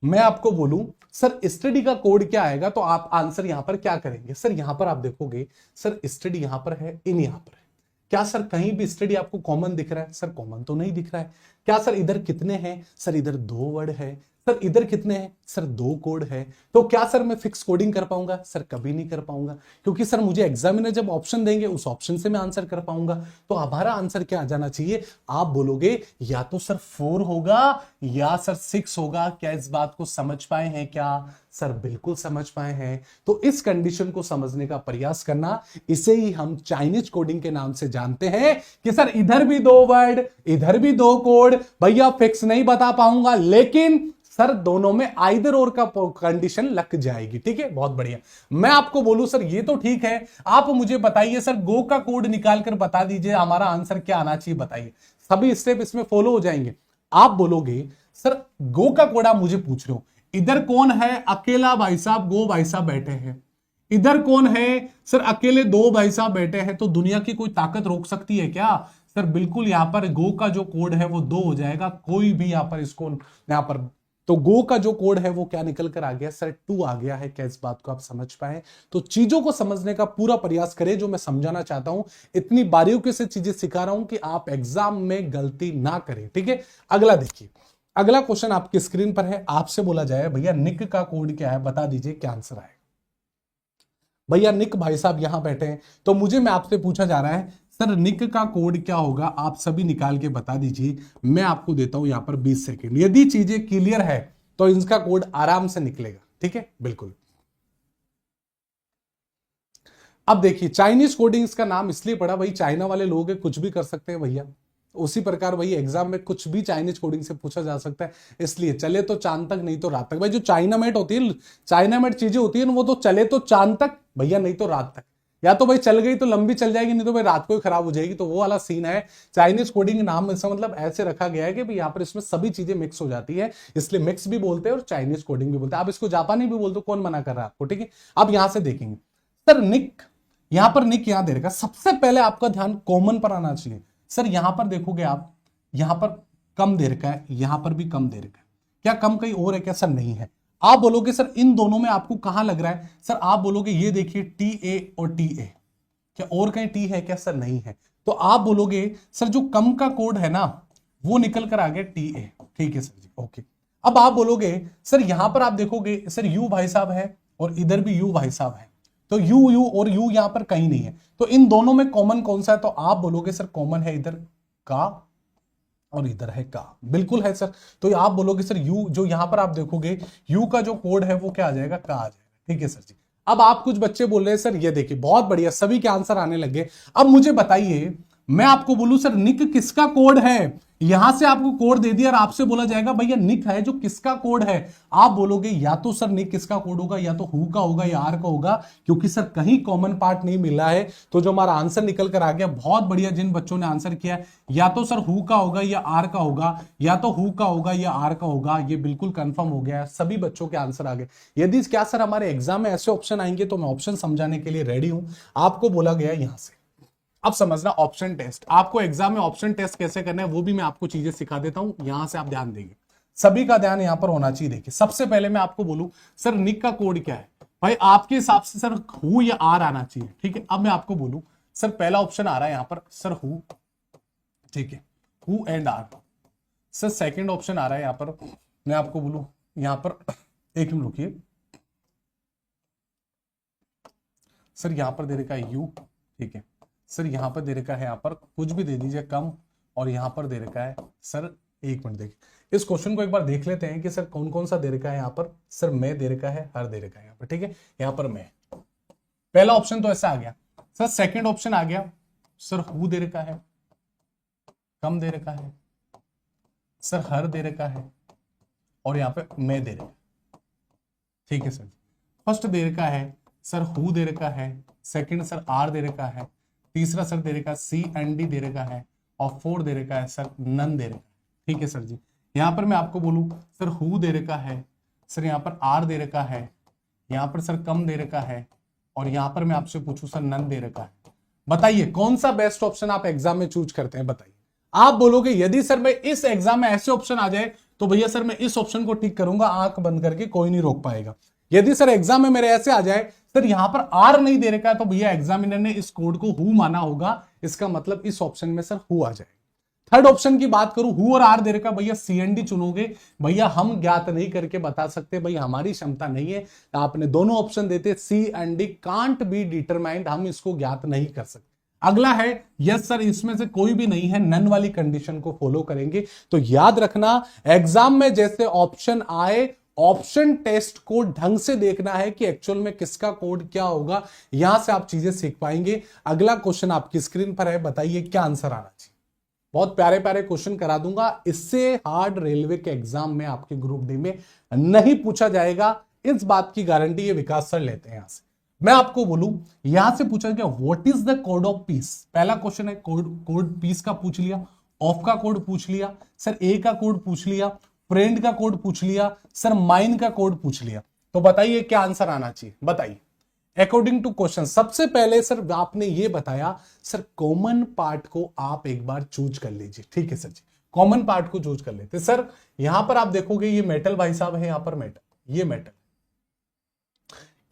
मैं आपको बोलूं सर स्टडी का कोड क्या आएगा, तो आप आंसर यहां पर क्या करेंगे? सर यहां पर आप देखोगे सर स्टडी यहां पर है, इन यहां पर है। क्या सर कहीं भी स्टडी आपको कॉमन दिख रहा है? सर कॉमन तो नहीं दिख रहा है। क्या सर इधर कितने हैं? सर इधर 2 वर्ड है। सर इधर कितने हैं? सर 2 कोड है। तो क्या सर मैं फिक्स कोडिंग कर पाऊंगा? सर कभी नहीं कर पाऊंगा, क्योंकि सर मुझे एग्जामिनर जब ऑप्शन देंगे उस ऑप्शन से मैं आंसर कर पाऊंगा। तो हमारा आंसर क्या आ जाना चाहिए? आप बोलोगे या तो सर 4 होगा या सर 6 होगा। क्या इस बात को समझ पाए हैं क्या? सर बिल्कुल समझ पाए हैं। तो इस कंडीशन को समझने का प्रयास करना, इसे ही हम चाइनीज कोडिंग के नाम से जानते हैं कि सर इधर भी 2 वर्ड, इधर भी 2 कोड। भैया फिक्स नहीं बता पाऊंगा, लेकिन सर दोनों में आइदर और का कंडीशन लग जाएगी, ठीक है। बहुत बढ़िया। मैं आपको बोलूं सर ये तो ठीक है, आप मुझे बताइए सर गो का कोड निकाल कर बता दीजिए, हमारा आंसर क्या आना चाहिए बताइए। सभी स्टेप इसमें फॉलो हो जाएंगे। आप बोलोगे सर गो का कोड, आप मुझे पूछ रहे हो इधर कौन है? अकेला भाई साहब, गो भाई साहब बैठे हैं। इधर कौन है? सर अकेले 2 भाई साहब बैठे हैं। तो दुनिया की कोई ताकत रोक सकती है क्या? सर बिल्कुल, यहां पर गो का जो कोड है वो 2 हो जाएगा, कोई भी यहां पर इसको यहां पर, तो गो का जो कोड है वो क्या निकल कर आ गया? सर 2 आ गया है। क्या इस बात को आप समझ पाए? तो चीजों को समझने का पूरा प्रयास करें, जो मैं समझाना चाहता हूं, इतनी बारीकी से चीजें सिखा रहा हूं कि आप एग्जाम में गलती ना करें, ठीक है। अगला देखिए, अगला क्वेश्चन आपकी स्क्रीन पर है। आपसे बोला जाए भैया निक का कोड क्या है, बता दीजिए क्या आंसर आएगा। भैया निक भाई साहब यहां बैठे हैं, तो मुझे मैं आपसे पूछा जा रहा है सर निक का कोड क्या होगा, आप सभी निकाल के बता दीजिए। मैं आपको देता हूं यहां पर 20 सेकेंड। यदि चीजें क्लियर है तो इनका कोड आराम से निकलेगा, ठीक है, बिल्कुल। अब देखिए चाइनीज कोडिंग इसका नाम इसलिए पड़ा, भाई चाइना वाले लोग कुछ भी कर सकते हैं भैया। उसी प्रकार भाई एग्जाम में कुछ भी चाइनीज कोडिंग से पूछा जा सकता है, इसलिए चले तो चांद तक नहीं तो रात तक। भाई जो चाइनामेट होती है, चाइनामेट चीजें होती है वो तो चले तो चांद तक भैया, नहीं तो रात तक। या तो भाई चल गई तो लंबी चल जाएगी, नहीं तो भाई रात को ही खराब हो जाएगी। तो वो वाला सीन है। चाइनीज कोडिंग नाम इसका मतलब ऐसे रखा गया है कि भाई यहाँ पर इसमें सभी चीजें मिक्स हो जाती है, इसलिए मिक्स भी बोलते हैं और चाइनीज कोडिंग भी बोलते हैं। आप इसको जापानी भी बोल दो, कौन मना कर रहा है आपको, ठीक है। अब यहां से देखेंगे सर निक, यहां पर निक यहां दे रखा। सबसे पहले आपका ध्यान कॉमन पर आना चाहिए। सर यहां पर देखोगे आप, यहां पर कम दे रखा है, यहां पर भी कम दे रखा है। क्या कम कहीं और है क्या? सर नहीं है। आप बोलोगे सर इन दोनों में आपको कहां लग रहा है? सर आप बोलोगे ये देखिए TA और TA, क्या और कहीं टी है क्या? सर नहीं है। तो आप बोलोगे सर जो कम का कोड है ना वो निकल कर आ गया TA, ठीक है सर जी, ओके। अब आप बोलोगे सर यहां पर आप देखोगे सर यू भाई साहब है और इधर भी u भाई साहब है, तो u और u यहां पर कहीं नहीं है, तो इन दोनों में कॉमन कौन सा है? तो आप बोलोगे सर कॉमन है इधर का और इधर है का, बिल्कुल है सर। तो आप बोलोगे सर u, जो यहां पर आप देखोगे u का जो कोड है वो क्या आ जाएगा? का आ जाएगा। ठीक है सर जी। अब आप कुछ बच्चे बोल रहे हैं सर ये देखिए बहुत बढ़िया, सभी के आंसर आने लगे। अब मुझे बताइए, मैं आपको बोलूं सर निक किसका कोड है? यहां से आपको कोड दे दिया और आपसे बोला जाएगा भैया निक है जो किसका कोड है? आप बोलोगे या तो सर निक किसका कोड होगा, या तो हु का होगा या आर का होगा, क्योंकि सर कहीं कॉमन पार्ट नहीं मिला है। तो जो हमारा आंसर निकल कर आ गया, बहुत बढ़िया जिन बच्चों ने आंसर किया, या तो सर हु का होगा या आर का होगा, या तो हु का होगा या आर का होगा, ये बिल्कुल कंफर्म हो गया। सभी बच्चों के आंसर आ गए। यदि क्या सर हमारे एग्जाम में ऐसे ऑप्शन आएंगे तो मैं ऑप्शन समझाने के लिए रेडी हूं। आपको बोला गया यहां से, अब समझना ऑप्शन टेस्ट, आपको एग्जाम में ऑप्शन टेस्ट कैसे करना है वो भी मैं आपको चीजें सिखा देता हूं, यहां से आप ध्यान देंगे, सभी का ध्यान यहां पर होना चाहिए। देखिए सबसे पहले मैं आपको बोलूं सर निक का कोड क्या है? भाई आपके हिसाब से सर हु या आर आना चाहिए। ठीक है, अब मैं आपको बोलूं सर पहला ऑप्शन आ रहा है यहां पर सर हु, ठीक है, हु and R. Sir second option आ रहा है यहां पर, मैं आपको बोलूं यहां पर, एक मिनट रुकिए सर, यहां पर दे रखा है यू, ठीक है सर, यहां पर दे रखा है, यहां पर कुछ भी दे दीजिए कम, और यहां पर दे रखा है सर, एक मिनट देखिए इस क्वेश्चन को एक बार देख लेते हैं कि सर कौन कौन सा दे रखा है यहां पर। सर मैं दे रखा है, हर दे रखा है यहां पर, ठीक है, यहां पर मैं, पहला ऑप्शन तो ऐसा आ गया। सर सेकंड ऑप्शन आ गया सर हु दे रखा है, कम दे रखा है, सर हर दे रखा है, और यहां पे मैं दे रखा है। ठीक है सर, फर्स्ट दे रखा है सर हु दे रखा है, सेकंड सर आर दे रखा है, तीसरा सर दे रखा है सी एंड डी दे रखा है, और फोर्थ दे रखा है सर नन दे रखा है। ठीक है सर जी, यहां पर मैं आपको बोलूं सर हु दे रखा है, सर यहां पर आर दे रखा है, यहां पर सर कम दे रखा है, और यहां पर मैं आपसे पूछूं सर नन दे रखा है। बताइए कौन सा बेस्ट ऑप्शन आप एग्जाम में चूज करते हैं? बताइए। आप बोलोगे यदि सर मैं इस एग्जाम में ऐसे ऑप्शन आ जाए तो भैया सर मैं इस ऑप्शन को टिक करूंगा, आंख बंद करके, कोई नहीं रोक पाएगा। यदि सर एग्जाम में मेरे ऐसे आ जाए सर यहां पर आर नहीं दे रखा है, तो भैया एग्जामिनर ने इस कोड को हु माना होगा, इसका मतलब इस ऑप्शन में सर हु आ जाए। थर्ड ऑप्शन की बात करूं, हु और आर दे रखा, भैया सी एंड डी चुनोगे, भैया हम ज्ञात नहीं करके बता सकते, भैया हमारी क्षमता नहीं है। आपने दोनों ऑप्शन देते, C and D can't be determined, हम इसको ज्ञात नहीं कर सकते। अगला है यस सर इसमें से कोई भी नहीं है, नन वाली कंडीशन को फॉलो करेंगे। तो याद रखना एग्जाम में जैसे ऑप्शन आए, ऑप्शन टेस्ट को ढंग से देखना है कि एक्चुअल में किसका कोड क्या होगा, यहां से आप चीजें सीख पाएंगे। अगला क्वेश्चन आपकी स्क्रीन पर है, बताइए क्या आंसर आना चाहिए। बहुत प्यारे प्यारे क्वेश्चन करा दूंगा, इससे हार्ड रेलवे के एग्जाम में आपके ग्रुप डी में नहीं पूछा जाएगा, इस बात की गारंटी ये विकास सर लेते हैं। यहां से मैं आपको बोलूं, यहां से पूछा गया what is the code of peace, पहला क्वेश्चन है कोड पीस का पूछ लिया, ऑफ का कोड पूछ लिया, सर ए का कोड पूछ लिया, फ्रेंड का कोड पूछ लिया, सर माइन का कोड पूछ लिया। तो बताइए क्या आंसर आना चाहिए, बताइए अकॉर्डिंग टू क्वेश्चन। सबसे पहले सर आपने ये बताया सर कॉमन पार्ट को आप एक बार चूज कर लीजिए। ठीक है सर जी, कॉमन पार्ट को चूज कर लेते सर। यहां पर आप देखोगे ये मेटल भाई साहब है, यहां पर मेटल, ये मेटल,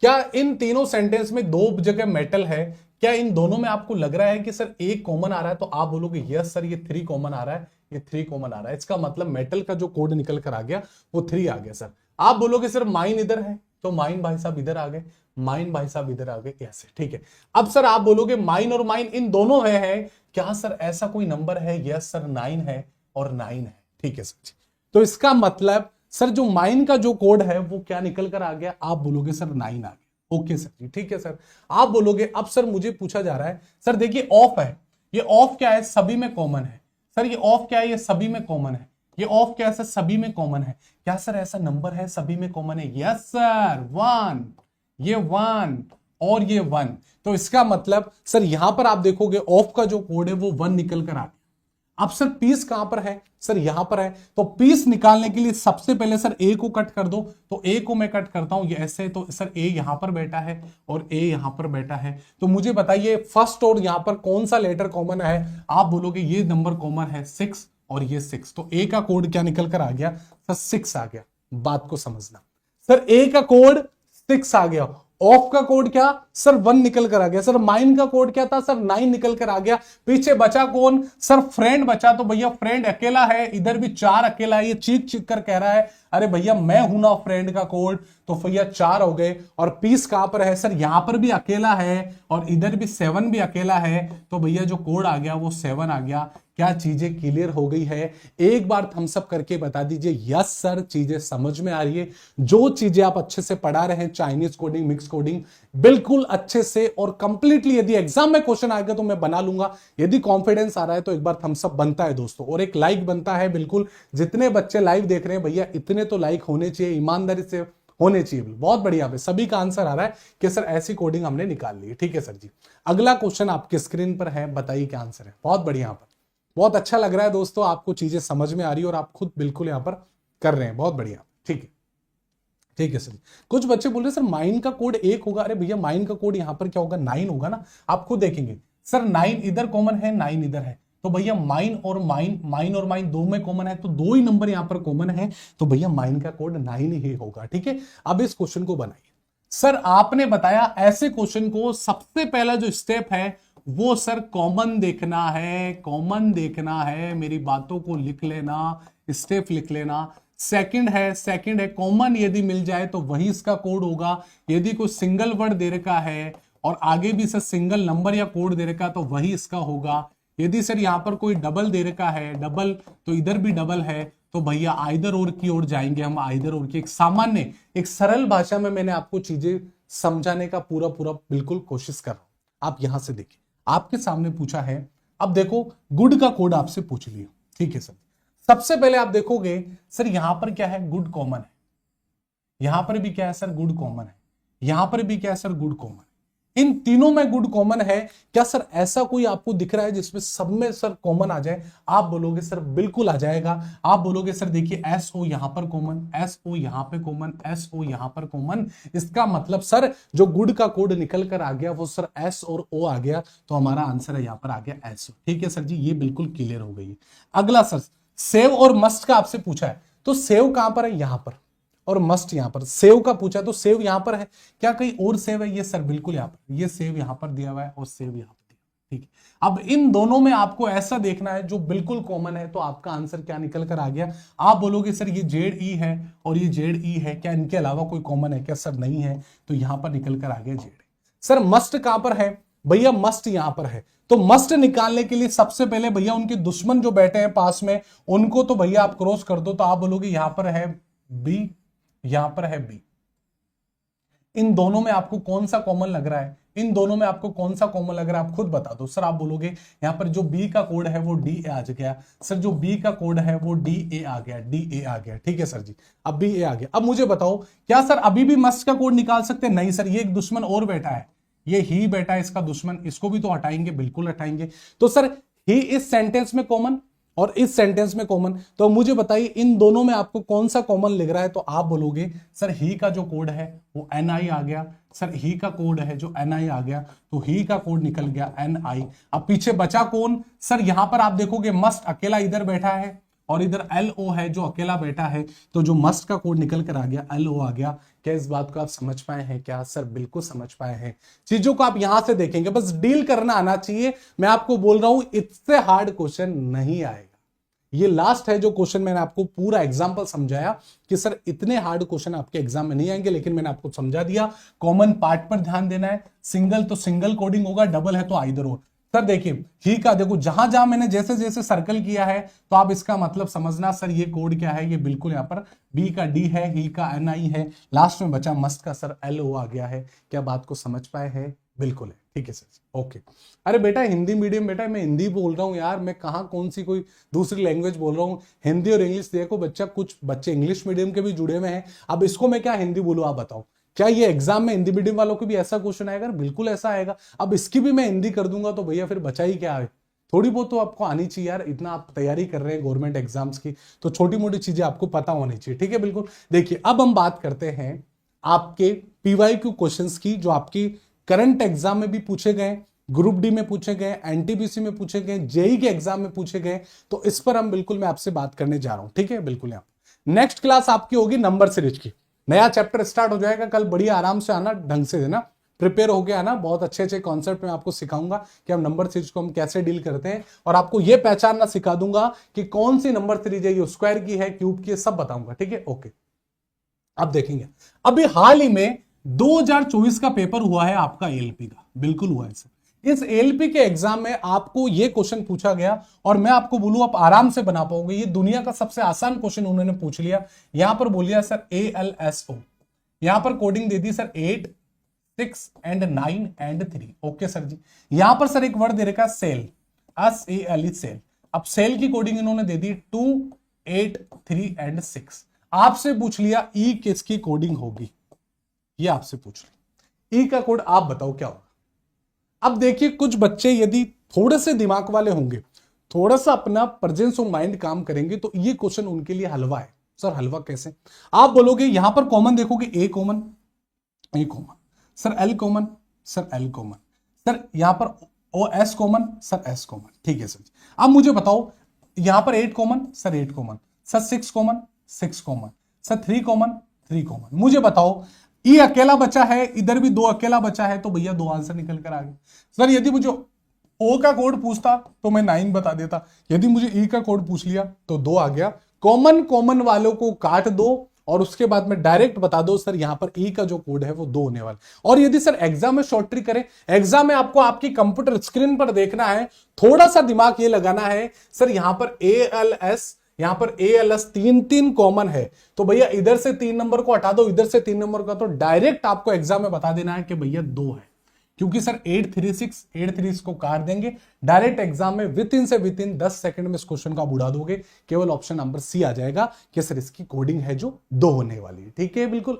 क्या इन तीनों सेंटेंस में दो जगह मेटल है? क्या इन दोनों में आपको लग रहा है कि सर एक कॉमन आ रहा है? तो आप बोलोगे यस सर ये 3 कॉमन आ रहा है, ये 3 कॉमन आ रहा है, इसका मतलब मेटल का जो कोड निकल कर आ गया वो 3 आ गया सर। आप बोलोगे सर माइन इधर है, तो माइन भाई साहब इधर आ गए, माइन भाई साहब इधर आ गए, ऐसे। ठीक है, अब सर आप बोलोगे माइन और माइन इन दोनों है क्या सर ऐसा कोई नंबर है? यस सर 9 है और 9 है। ठीक है सर, तो इसका मतलब सर जो माइन का जो कोड है वो क्या निकल कर आ गया? आप बोलोगे सर 9 आ गया। ओके सर जी, ठीक है सर। आप बोलोगे अब सर मुझे पूछा जा रहा है सर देखिए ऑफ है, ये ऑफ क्या है? सभी में कॉमन है। सर ये ऑफ क्या है? ये सभी में कॉमन है। ये ऑफ क्या है सर? सभी में कॉमन है। क्या सर ऐसा नंबर है सभी में कॉमन है? यस सर 1, ये 1 और ये 1। तो इसका मतलब सर यहां पर आप देखोगे ऑफ का जो कोड है वो 1 निकल कर आ गया। अब सर पीस कहां पर है? सर यहां पर है। तो पीस निकालने के लिए सबसे पहले सर ए को कट कर दो, तो ए को मैं कट करता हूं ये ऐसे, तो सर ए यहां पर बैठा है और ए यहां पर बैठा है। तो मुझे बताइए फर्स्ट और यहां पर कौन सा लेटर कॉमन है? आप बोलोगे ये नंबर कॉमन है 6 और ये 6, तो ए का कोड क्या निकल कर आ गया? सर 6 आ गया। बात को समझना, सर ए का कोड 6 आ गया ऑफ का कोड क्या सर 1 निकल कर आ गया, सर माइन का कोड क्या था सर 9 निकल कर आ गया। पीछे बचा कौन सर फ्रेंड बचा, तो भैया फ्रेंड अकेला है, इधर भी 4 अकेला है, ये चीख चीख कर कह रहा है अरे भैया मैं हूं ना फ्रेंड का कोड, तो भैया 4 हो गए। और पीस कहां पर है सर, यहां पर भी अकेला है और इधर भी 7 भी अकेला है, तो भैया जो कोड आ गया वो 7 आ गया। क्या चीजें क्लियर हो गई है? एक बार थम्स अप करके बता दीजिए यस सर चीजें समझ में आ रही है। जो चीजें आप अच्छे से पढ़ा रहे हैं, चाइनीज कोडिंग, मिक्स कोडिंग, बिल्कुल अच्छे से और कंप्लीटली, यदि एग्जाम में क्वेश्चन आएगा तो मैं बना लूंगा। यदि कॉन्फिडेंस आ रहा है तो एक बार थम्स अप बनता है दोस्तों, और एक लाइक बनता है। बिल्कुल जितने बच्चे लाइव देख रहे हैं भैया इतने तो लाइक होने चाहिए, ईमानदारी से होने चाहिए। बहुत बढ़िया पे सभी का आंसर आ रहा है कि सर ऐसी कोडिंग हमने निकाल ली है। ठीक है सर जी, अगला क्वेश्चन आपके स्क्रीन पर है, बताइए क्या आंसर है। बहुत बढ़िया, यहाँ पर बहुत अच्छा लग रहा है दोस्तों, आपको चीजें समझ में आ रही है और आप खुद बिल्कुल यहां पर कर रहे हैं। बहुत बढ़िया, ठीक है ठीक है सर। कुछ बच्चे बोल रहे हैं सर माइन का कोड 1 होगा। अरे भैया माइन का कोड यहां पर क्या होगा 9 होगा ना, आप खुद देखेंगे सर 9 इधर कॉमन है, 9 इधर है, तो भैया माइन और माइन दो में कॉमन है, तो 2 ही नंबर यहां पर कॉमन है, तो भैया माइन का कोड 9 ही होगा। ठीक है, अब इस क्वेश्चन को बनाइए। सर आपने बताया ऐसे क्वेश्चन को सबसे पहला जो स्टेप है वो सर कॉमन देखना है, कॉमन देखना है, मेरी बातों को लिख लेना, स्टेप लिख लेना। सेकंड है कॉमन यदि मिल जाए तो वही इसका कोड होगा। यदि कोई सिंगल वर्ड दे रखा है और आगे भी सर सिंगल नंबर या कोड दे रखा तो वही इसका होगा। यदि सर यहां पर कोई डबल दे रखा है, डबल, तो इधर भी डबल है, तो भैया आइदर और की ओर जाएंगे हम, आइदर और की। एक सामान्य, एक सरल भाषा में मैंने आपको चीजें समझाने का पूरा बिल्कुल कोशिश कर रहा हूं। आप यहां से देखिए, आपके सामने पूछा है, अब देखो गुड का कोड आपसे पूछ लिया। ठीक है सर, सबसे पहले आप देखोगे सर यहां पर क्या है, गुड कॉमन है, यहां पर भी क्या है सर गुड कॉमन है, यहां पर भी क्या है सर गुड कॉमन है, इन तीनों में गुड कॉमन है। क्या सर ऐसा कोई आपको दिख रहा है जिसमें सब में सर कॉमन आ जाए? आप बोलोगे सर बिल्कुल आ जाएगा। आप बोलोगे सर देखिए एस ओ यहां पर कॉमन, एस ओ यहां पर कॉमन, एस ओ यहां पर कॉमन, इसका मतलब सर जो गुड का कोड निकल कर आ गया वो सर एस और ओ आ गया, तो हमारा आंसर है यहां पर आ गया एस ओ। ठीक है सर जी, ये बिल्कुल क्लियर हो गई है। अगला सर सेव और मस्ट का आपसे पूछा है, तो सेव कहां पर है, यहां पर, और मस्ट यहां पर। सेव का पूछा तो सेव यहां पर है, क्या कहीं और सेव है? ये सर बिल्कुल यहां पर, ये सेव यहां पर दिया हुआ है और सेव यहां पर दिया। ठीक है, अब इन दोनों में आपको ऐसा देखना है जो बिल्कुल कॉमन है, तो आपका आंसर क्या निकल कर आ गया? आप बोलोगे सर ये जेड ई है और ये जेड ई है, क्या इनके अलावा कोई कॉमन है क्या? सर नहीं है, तो यहां पर निकल कर आ गया जेड। सर मस्ट कहां पर है? भैया मस्ट यहां पर है, तो मस्ट निकालने के लिए सबसे पहले भैया उनके दुश्मन जो बैठे हैं पास में उनको तो भैया आप क्रॉस कर दो, तो आप बोलोगे यहां पर है बी, यहां पर है बी। इन दोनों में आपको कौन सा कॉमन लग रहा है? इन दोनों में आपको कौन सा कॉमन लग रहा है आप खुद बता दो। सर आप बोलोगे यहां पर जो बी का कोड है वो डी ए आ गया, सर जो बी का कोड है वो डी ए आ गया, डी ए आ गया। ठीक है सर जी, अब बी ए आ गया। अब मुझे बताओ क्या सर अभी भी मस्ट का कोड निकाल सकते हैं? नहीं सर, ये एक दुश्मन और बैठा है, ये ही बैठा है इसका दुश्मन, इसको भी तो हटाएंगे, बिल्कुल हटाएंगे। तो सर ही इस सेंटेंस में कॉमन और इस सेंटेंस में कॉमन, तो मुझे बताइए इन दोनों में आपको कौन सा कॉमन लग रहा है? तो आप बोलोगे सर ही का जो कोड है वो एन आई आ गया, सर ही का कोड है जो एन आई आ गया, तो ही का कोड निकल गया एन आई। अब पीछे बचा कौन? सर यहां पर आप देखोगे मस्ट अकेला इधर बैठा है और इधर एल ओ है जो अकेला बैठा है, तो जो मस्ट का कोड निकल कर आ गया एल ओ आ गया। क्या इस बात को आप समझ पाए हैं क्या? सर बिल्कुल समझ पाए हैं। चीजों को आप यहां से देखेंगे, बस डील करना आना चाहिए। मैं आपको बोल रहा हूं इससे हार्ड क्वेश्चन नहीं आएगा। ये लास्ट है जो क्वेश्चन मैंने आपको पूरा एग्जांपल समझाया कि सर इतने हार्ड क्वेश्चन आपके एग्जाम में नहीं आएंगे, लेकिन मैंने आपको समझा दिया। कॉमन पार्ट पर ध्यान देना है, सिंगल तो सिंगल कोडिंग होगा, डबल है तो आइदर और। सर देखिए ही का देखो जहां जहां मैंने जैसे जैसे सर्कल किया है तो आप इसका मतलब समझना सर ये कोड क्या है, ये बिल्कुल यहां पर बी का डी है, ही का एन आई है, लास्ट में बचा मस्ट का सर एल ओ आ गया है। क्या बात को समझ पाए हैं? बिल्कुल है। ठीक है सर, ओके। अरे बेटा हिंदी मीडियम, बेटा मैं हिंदी बोल रहा हूँ यार, मैं कहाँ कौन सी कोई दूसरी लैंग्वेज बोल रहा हूँ। हिंदी और इंग्लिश देखो बच्चा, कुछ बच्चे इंग्लिश मीडियम के भी जुड़े हुए हैं, अब इसको मैं क्या हिंदी बोलूँ? आप बताओ, क्या ये एग्जाम में हिंदी मीडियम वालों को भी ऐसा क्वेश्चन आएगा? बिल्कुल ऐसा आएगा। अब इसकी भी मैं हिंदी कर दूंगा तो भैया फिर बचा ही क्या है? थोड़ी बहुत तो आपको आनी चाहिए यार, इतना आप तैयारी कर रहे हैं गवर्नमेंट एग्जाम्स की, तो छोटी मोटी चीजें आपको पता होनी चाहिए। ठीक है, बिल्कुल। देखिए अब हम बात करते हैं आपके पीवाईक्यू क्वेश्चंस की, जो आपकी करंट एग्जाम में भी पूछे गए, ग्रुप डी में पूछे गए, एनटीपीसी में पूछे गए, जेई के एग्जाम में पूछे गए, तो इस पर हम बिल्कुल मैं आपसे बात करने जा रहा हूं। ठीक है, बिल्कुल। यहां नेक्स्ट क्लास आपकी होगी नंबर सीरीज की। नया चैप्टर स्टार्ट हो जाएगा कल, बढ़िया आराम से आना, ढंग से देना, प्रिपेयर हो गया ना, बहुत अच्छे अच्छे कॉन्सेप्ट में आपको सिखाऊंगा कि हम नंबर सीरीज को हम कैसे डील करते हैं, और आपको ये पहचानना सिखा दूंगा कि कौन सी नंबर सीरीज है, ये स्क्वायर की है, क्यूब की है, सब बताऊंगा, ठीक है, ओके। अब देखेंगे, अभी हाल ही में 2024 का पेपर हुआ है आपका एएलपी का, बिल्कुल हुआ है सर। इस एएलपी के एग्जाम में आपको ये क्वेश्चन पूछा गया, और मैं आपको बोलूं आप आराम से बना पाओगे, ये दुनिया का सबसे आसान क्वेश्चन उन्होंने पूछ लिया। यहां पर बोलिए सर ALSO, यहां पर कोडिंग दे दी sir 8, 6 and 9 and 3, okay sir ji. यहां पर सर एक वर्ड दे रखा सेल, SALE सेल। अब सेल की कोडिंग इन्होंने दे दी 2, 8, 3 एंड 6। आपसे पूछ लिया ई किसकी कोडिंग होगी, ये आपसे पूछ लिया, ई का कोड आप बताओ क्या होगा। अब देखिए कुछ बच्चे यदि थोड़े से दिमाग वाले होंगे, थोड़ा सा अपना प्रेजेंस ऑफ माइंड काम करेंगे, तो ये क्वेश्चन उनके लिए हलवा है। सर हलवा कैसे? आप बोलोगे यहां पर कॉमन देखोगे, A common, A common, sir L common, sir L common, sir यहां पर O S common, sir S common, ठीक है सर। अब मुझे बताओ यहां पर 8 common, sir 8 common, sir 6 common, 6 common, sir 3 common, 3 common. मुझे बताओ ये अकेला बचा है, इधर भी 2 अकेला बचा है, तो भैया 2 आंसर निकल कर आ गए। सर यदि मुझे ओ का कोड पूछता तो मैं 9 बता देता, यदि मुझे ई का कोड पूछ लिया तो 2 आ गया। कॉमन कॉमन वालों को काट दो और उसके बाद में डायरेक्ट बता दो सर यहां पर ई का जो कोड है वो 2 होने वाला। और यदि सर एग्जाम में शॉर्ट ट्रिक करें, एग्जाम में आपको आपकी कंप्यूटर स्क्रीन पर देखना है, थोड़ा सा दिमाग ये लगाना है, सर यहां पर ALS, यहां पर ALS 3 कॉमन है, तो भैया इधर से 3 नंबर को हटा दो, इधर से 3 नंबर का, तो डायरेक्ट आपको एग्जाम में बता देना है कि भैया 2 है, क्योंकि सर 836 को काट देंगे डायरेक्ट एग्जाम में, विद इन 10 सेकंड में इस क्वेश्चन को आप उड़ा दोगे, केवल ऑप्शन नंबर सी आ जाएगा कि सर इसकी कोडिंग है जो 2 होने वाली है, ठीक है बिल्कुल।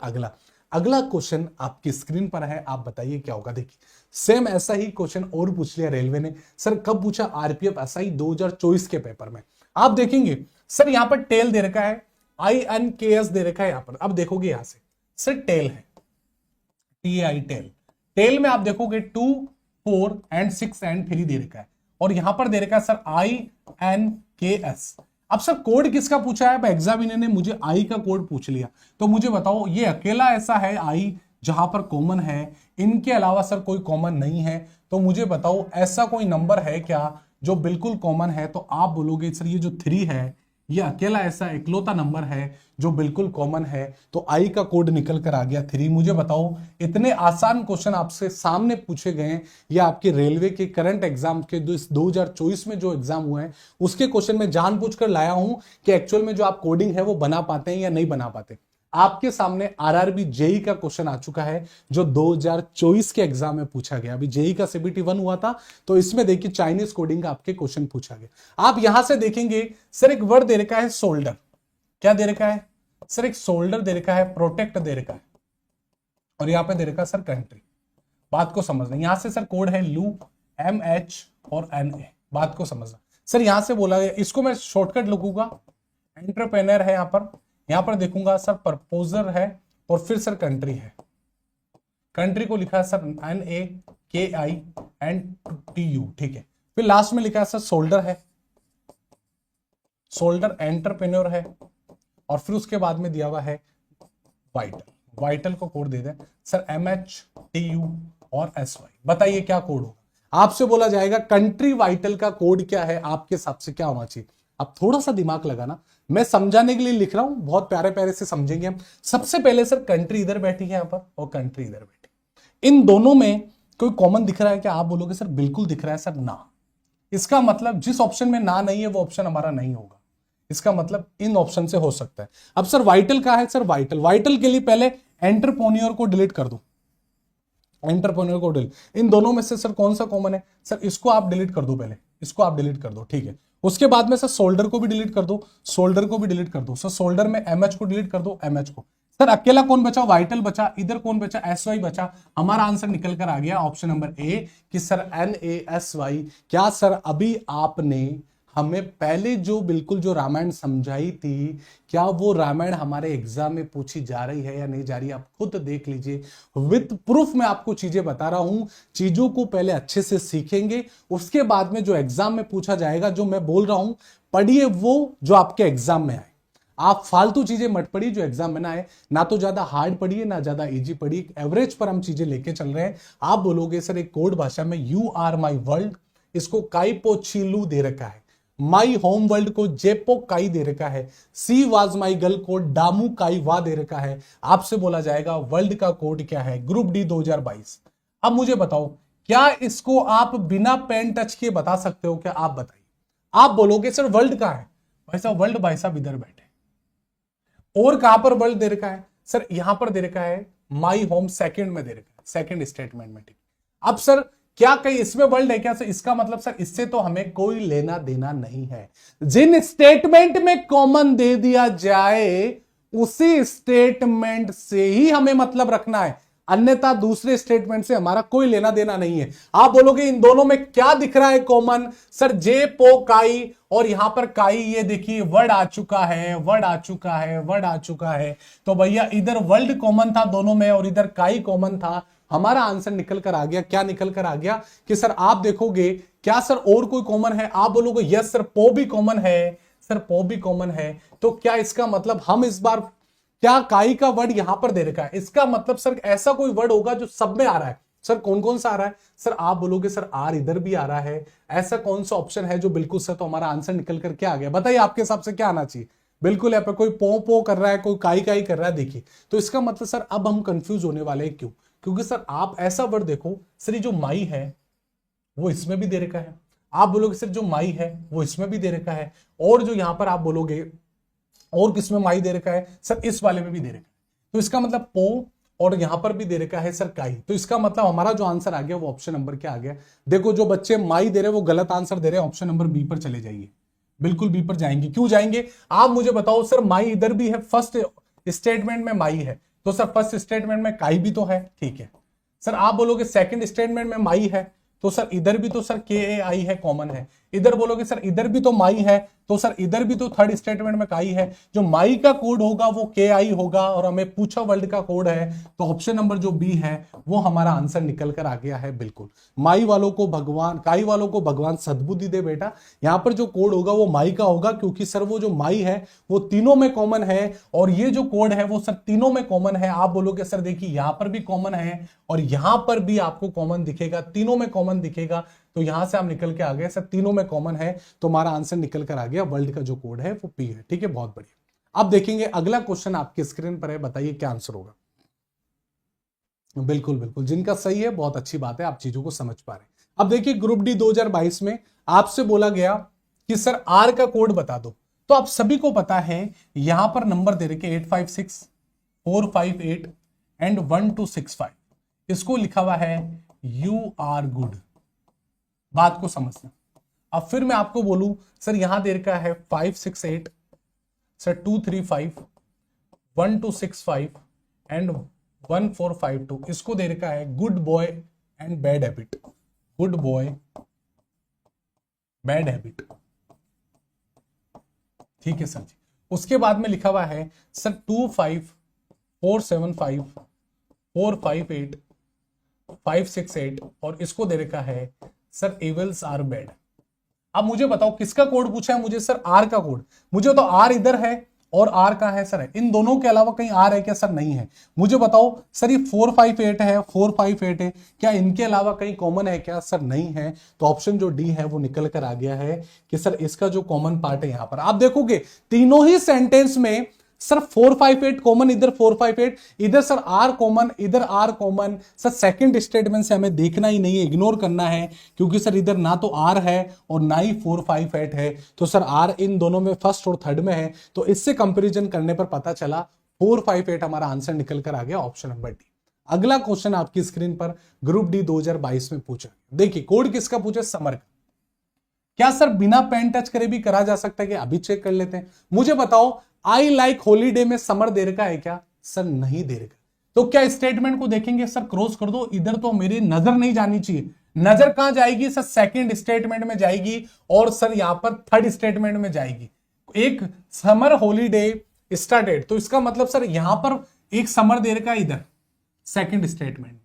अगला क्वेश्चन आपकी स्क्रीन पर है, आप बताइए क्या होगा। देखिए सेम ऐसा ही क्वेश्चन और पूछ लिया रेलवे ने, सर कब पूछा? RPF SI 2024 के पेपर में। आप देखेंगे सर यहां पर टेल दे रखा है, INKS दे रखा है यहां पर। अब देखोगे यहां से सर टेल है, TAI टेल, टेल में आप देखोगे 2, 4 एंड 6 एंड 3 दे रखा है, और यहां पर दे रखा है सर INKS। अब सर कोड किसका पूछा है? एग्जामिनर ने मुझे आई का कोड पूछ लिया, तो मुझे बताओ ये अकेला ऐसा है आई जहां पर कॉमन है, इनके अलावा सर कोई कॉमन नहीं है, तो मुझे बताओ ऐसा कोई नंबर है क्या जो बिल्कुल कॉमन है? तो आप बोलोगे सर ये जो 3 है ये अकेला ऐसा इकलौता नंबर है जो बिल्कुल कॉमन है, तो आई का कोड निकल कर आ गया 3। मुझे बताओ इतने आसान क्वेश्चन आपसे सामने पूछे गए, या आपके रेलवे के करंट एग्जाम के 2024 में जो एग्जाम हुए हैं उसके क्वेश्चन में जानबूझकर लाया हूं कि एक्चुअल में जो आप कोडिंग है वो बना पाते हैं या नहीं बना पाते। आपके सामने RRB जेई का क्वेश्चन आ चुका है जो 2024 के एग्जाम में पूछा गया। अभी जेई का CBT 1 हुआ था, तो इसमें देखिए चाइनीज कोडिंग का आपके क्वेश्चन पूछा गया। आप यहां से देखेंगे सर एक वर्ड दे रखा है शोल्डर, क्या दे रखा है सर? एक शोल्डर दे रखा है, प्रोटेक्ट दे रखा है, और यहां पे दे रखा है सर कंट्री। बात को समझना, यहां से सर कोड है लू, MH और NA, बात को समझना। सर यहां से बोला गया, इसको मैं शॉर्टकट लिखूंगा, एंटरप्रेन्योर है यहां पर देखूंगा सर प्रपोजर है, और फिर सर कंट्री है, कंट्री को लिखा है सर NAKI ठीक है। फिर लास्ट में लिखा है सर शोल्डर है, शोल्डर एंटरप्रेन्योर है, और फिर उसके बाद में दिया हुआ है वाइटल, वाइटल को कोड दे दें सर MHTU और SY। बताइए क्या कोड होगा? आपसे बोला जाएगा कंट्री वाइटल का कोड क्या है, आपके हिसाब से क्या होना चाहिए? अब थोड़ा सा दिमाग लगाना, मैं समझाने के लिए लिख रहा हूं, बहुत प्यारे प्यारे से समझेंगे हम। सबसे पहले सर कंट्री इधर बैठी है यहां पर, और कंट्री इधर बैठी, इन दोनों में कोई कॉमन दिख रहा है क्या? आप बोलोगे सर बिल्कुल दिख रहा है सर, ना। इसका मतलब जिस ऑप्शन में ना नहीं है वो ऑप्शन हमारा नहीं होगा, इसका मतलब इन ऑप्शन से हो सकता है। अब सर वाइटल का है, सर वाइटल, वाइटल के लिए पहले एंटरप्रेन्योर को डिलीट कर दो, एंटरप्रेन्योर को डिलीट। इन दोनों में से सर कौन सा कॉमन है? सर इसको आप डिलीट कर दो, पहले इसको आप डिलीट कर दो, ठीक है। उसके बाद में सर शोल्डर को भी डिलीट कर दो, शोल्डर को भी डिलीट कर दो, सर शोल्डर में MH को डिलीट कर दो, MH को। सर अकेला कौन बचा? वाइटल बचा। इधर कौन बचा? SY बचा। हमारा आंसर निकल कर आ गया ऑप्शन नंबर ए कि सर NASY। क्या सर अभी आपने हमें पहले जो बिल्कुल जो रामायण समझाई थी, क्या वो रामायण हमारे एग्जाम में पूछी जा रही है या नहीं जा रही? आप खुद देख लीजिए, विद प्रूफ मैं आपको चीजें बता रहा हूं। चीजों को पहले अच्छे से सीखेंगे, उसके बाद में जो एग्जाम में पूछा जाएगा, जो मैं बोल रहा हूं पढ़िए वो जो आपके एग्जाम में आए। आप फालतू चीजें मत पढ़िए जो एग्जाम में ना आए, ना तो ज्यादा हार्ड पढ़िए ना ज्यादा इजी पढ़िए, एवरेज पर हम चीजें लेके चल रहे हैं। आप बोलोगे सर एक कोड भाषा में यू आर माई वर्ल्ड, इसको काइपो चीलू दे रखा है, माई होम वर्ल्ड को जेपो काई दे रखा है, सी वाज माई गर्ल को डामू काई वा दे रखा है। आपसे बोला जाएगा वर्ल्ड का कोड क्या है, ग्रुप डी 2022। अब मुझे बताओ क्या इसको आप बिना पेन टच किए बता सकते हो क्या? आप बताइए। आप बोलोगे सर वर्ल्ड कहां है? भाई साहब वर्ल्ड भाई साहब इधर बैठे। और कहां पर वर्ल्ड दे रखा है? सर यहां पर दे रखा है माई होम सेकंड में दे रखा है, सेकंड स्टेटमेंट में। ठीक, अब सर क्या कहीं इसमें वर्ल्ड है क्या? सर इसका मतलब सर इससे तो हमें कोई लेना देना नहीं है। जिन स्टेटमेंट में कॉमन दे दिया जाए उसी स्टेटमेंट से ही हमें मतलब रखना है, अन्यथा दूसरे स्टेटमेंट से हमारा कोई लेना देना नहीं है। आप बोलोगे इन दोनों में क्या दिख रहा है कॉमन? सर जे पो काई और यहां पर काई, ये देखिए वर्ड आ चुका है, वर्ड आ चुका है, वर्ड आ चुका है। तो भैया इधर वर्ल्ड कॉमन था दोनों में और इधर काई कॉमन था। हमारा आंसर निकल कर आ गया। क्या निकल कर आ गया? कि सर आप देखोगे क्या सर और कोई कॉमन है? आप बोलोगे यस सर पो भी कॉमन है, सर पो भी कॉमन है। तो क्या इसका मतलब हम इस बार क्या काई का वर्ड यहां पर दे रखा है, इसका मतलब सर ऐसा कोई वर्ड होगा जो सब में आ रहा है। सर कौन कौन सा आ रहा है? सर आप बोलोगे सर आर इधर भी आ रहा है। ऐसा कौन सा ऑप्शन है जो बिल्कुल सर? तो हमारा आंसर निकल कर क्या आ गया? बताइए आपके हिसाब से क्या आना चाहिए? बिल्कुल यहाँ पे कोई पो पो कर रहा है, कोई काई काई कर रहा है। देखिए तो इसका मतलब सर अब हम कंफ्यूज होने वाले हैं। क्यों? क्योंकि सर आप ऐसा वर्ड देखो, सर ये जो माई है वो इसमें भी दे रखा है। आप बोलोगे सर जो माई है वो इसमें भी दे रखा है, और जो यहां पर आप बोलोगे और किसमें माई दे रखा है? सर इस वाले में भी दे रखा है। तो इसका मतलब पो और यहां पर भी दे रखा है सर काई। तो इसका मतलब हमारा जो आंसर आ गया वो ऑप्शन नंबर क्या आ गया? देखो जो बच्चे माई दे रहे हैं वो गलत आंसर दे रहे हैं, ऑप्शन नंबर बी पर चले जाइए। बिल्कुल बी पर जाएंगे। क्यों जाएंगे? आप मुझे बताओ। सर माई इधर भी है, फर्स्ट स्टेटमेंट में माई है, तो सर फर्स्ट स्टेटमेंट में काई भी तो है। ठीक है सर। आप बोलोगे सेकंड स्टेटमेंट में माई है, तो सर इधर भी तो सर के ए आई है, कॉमन है। इधर बोलोगे सर इधर भी तो माई है, तो सर इधर भी तो थर्ड स्टेटमेंट में काई है। जो माई का कोड होगा वो के आई होगा, और हमें पूछा वर्ल्ड का कोड है, तो ऑप्शन नंबर जो बी है वो हमारा आंसर निकल कर आ गया है। बिल्कुल माई वालों को भगवान, काई वालों को भगवान सद्बुद्धि दे बेटा। यहां पर जो कोड होगा वो माई का होगा, क्योंकि सर वो जो माई है वो तीनों में कॉमन है, और ये जो कोड है वो सर तीनों में कॉमन है। आप बोलोगे सर देखिए यहां पर भी कॉमन है और यहां पर भी आपको कॉमन दिखेगा, तीनों में कॉमन दिखेगा। तो यहां से हम निकल के आ गए सर तीनों में कॉमन है, तो हमारा आंसर निकल कर आ गया वर्ल्ड का जो कोड है वो पी है। ठीक है, बहुत बढ़िया। अब देखेंगे अगला क्वेश्चन आपकी स्क्रीन पर है, बताइए क्या आंसर होगा। बिल्कुल बिल्कुल, जिनका सही है बहुत अच्छी बात है, आप चीजों को समझ पा रहे हैं। अब देखिए ग्रुप डी 2022 में आपसे बोला गया कि सर आर का कोड बता दो। तो आप सभी को पता है यहां पर नंबर दे रखे 856 458 एंड 1265। इसको लिखा हुआ है यू आर गुड। बात को समझना। अब फिर मैं आपको बोलूं सर यहां दे रखा है 568 सर 235 1265 एंड 1452। इसको दे रखा है good boy and bad habit, good boy bad habit. ठीक है सर जी। उसके बाद में लिखा हुआ है सर 25475 458 568 और इसको दे रखा है सर एविल्स आर बैड। अब मुझे बताओ किसका कोड पूछा है मुझे? सर आर का कोड। मुझे तो आर इधर है और आर का है सर है, इन दोनों के अलावा कहीं आर है क्या? सर नहीं है। मुझे बताओ सर ये 458 है, 458 है, क्या इनके अलावा कहीं कॉमन है क्या? सर नहीं है। तो ऑप्शन जो डी है वो निकल कर आ गया है कि सर इसका जो कॉमन पार्ट है यहां पर आप देखोगे तीनों ही सेंटेंस में सर 458 कॉमन, इधर 458, इधर सर आर कॉमन, इधर are common. Sir second statement से हमें देखना ही नहीं है, इग्नोर करना है, क्योंकि सर इधर ना तो आर है और ना ही 458 है। तो सर आर इन दोनों में फर्स्ट और थर्ड में है, तो इससे कंपैरिजन करने पर पता चला 458 हमारा आंसर निकल कर आ गया ऑप्शन नंबर डी। अगला क्वेश्चन आपकी स्क्रीन पर ग्रुप डी 2022 में पूछा। देखिए कोड किसका पूछा? समर का। क्या सर बिना पेन टच करे भी करा जा सकता है? कि अभी चेक कर लेते हैं। मुझे बताओ आई लाइक हॉलीडे में समर दे रखा है क्या? सर नहीं दे रखा। तो क्या स्टेटमेंट को देखेंगे? सर क्रॉस कर दो, इधर तो मेरी नजर नहीं जानी चाहिए। नजर कहां जाएगी? सर सेकंड स्टेटमेंट में जाएगी, और सर यहां पर थर्ड स्टेटमेंट में जाएगी। एक समर हॉलीडे स्टार्टेड, तो इसका मतलब सर यहां पर एक समर दे रखा है इधर सेकंड स्टेटमेंट,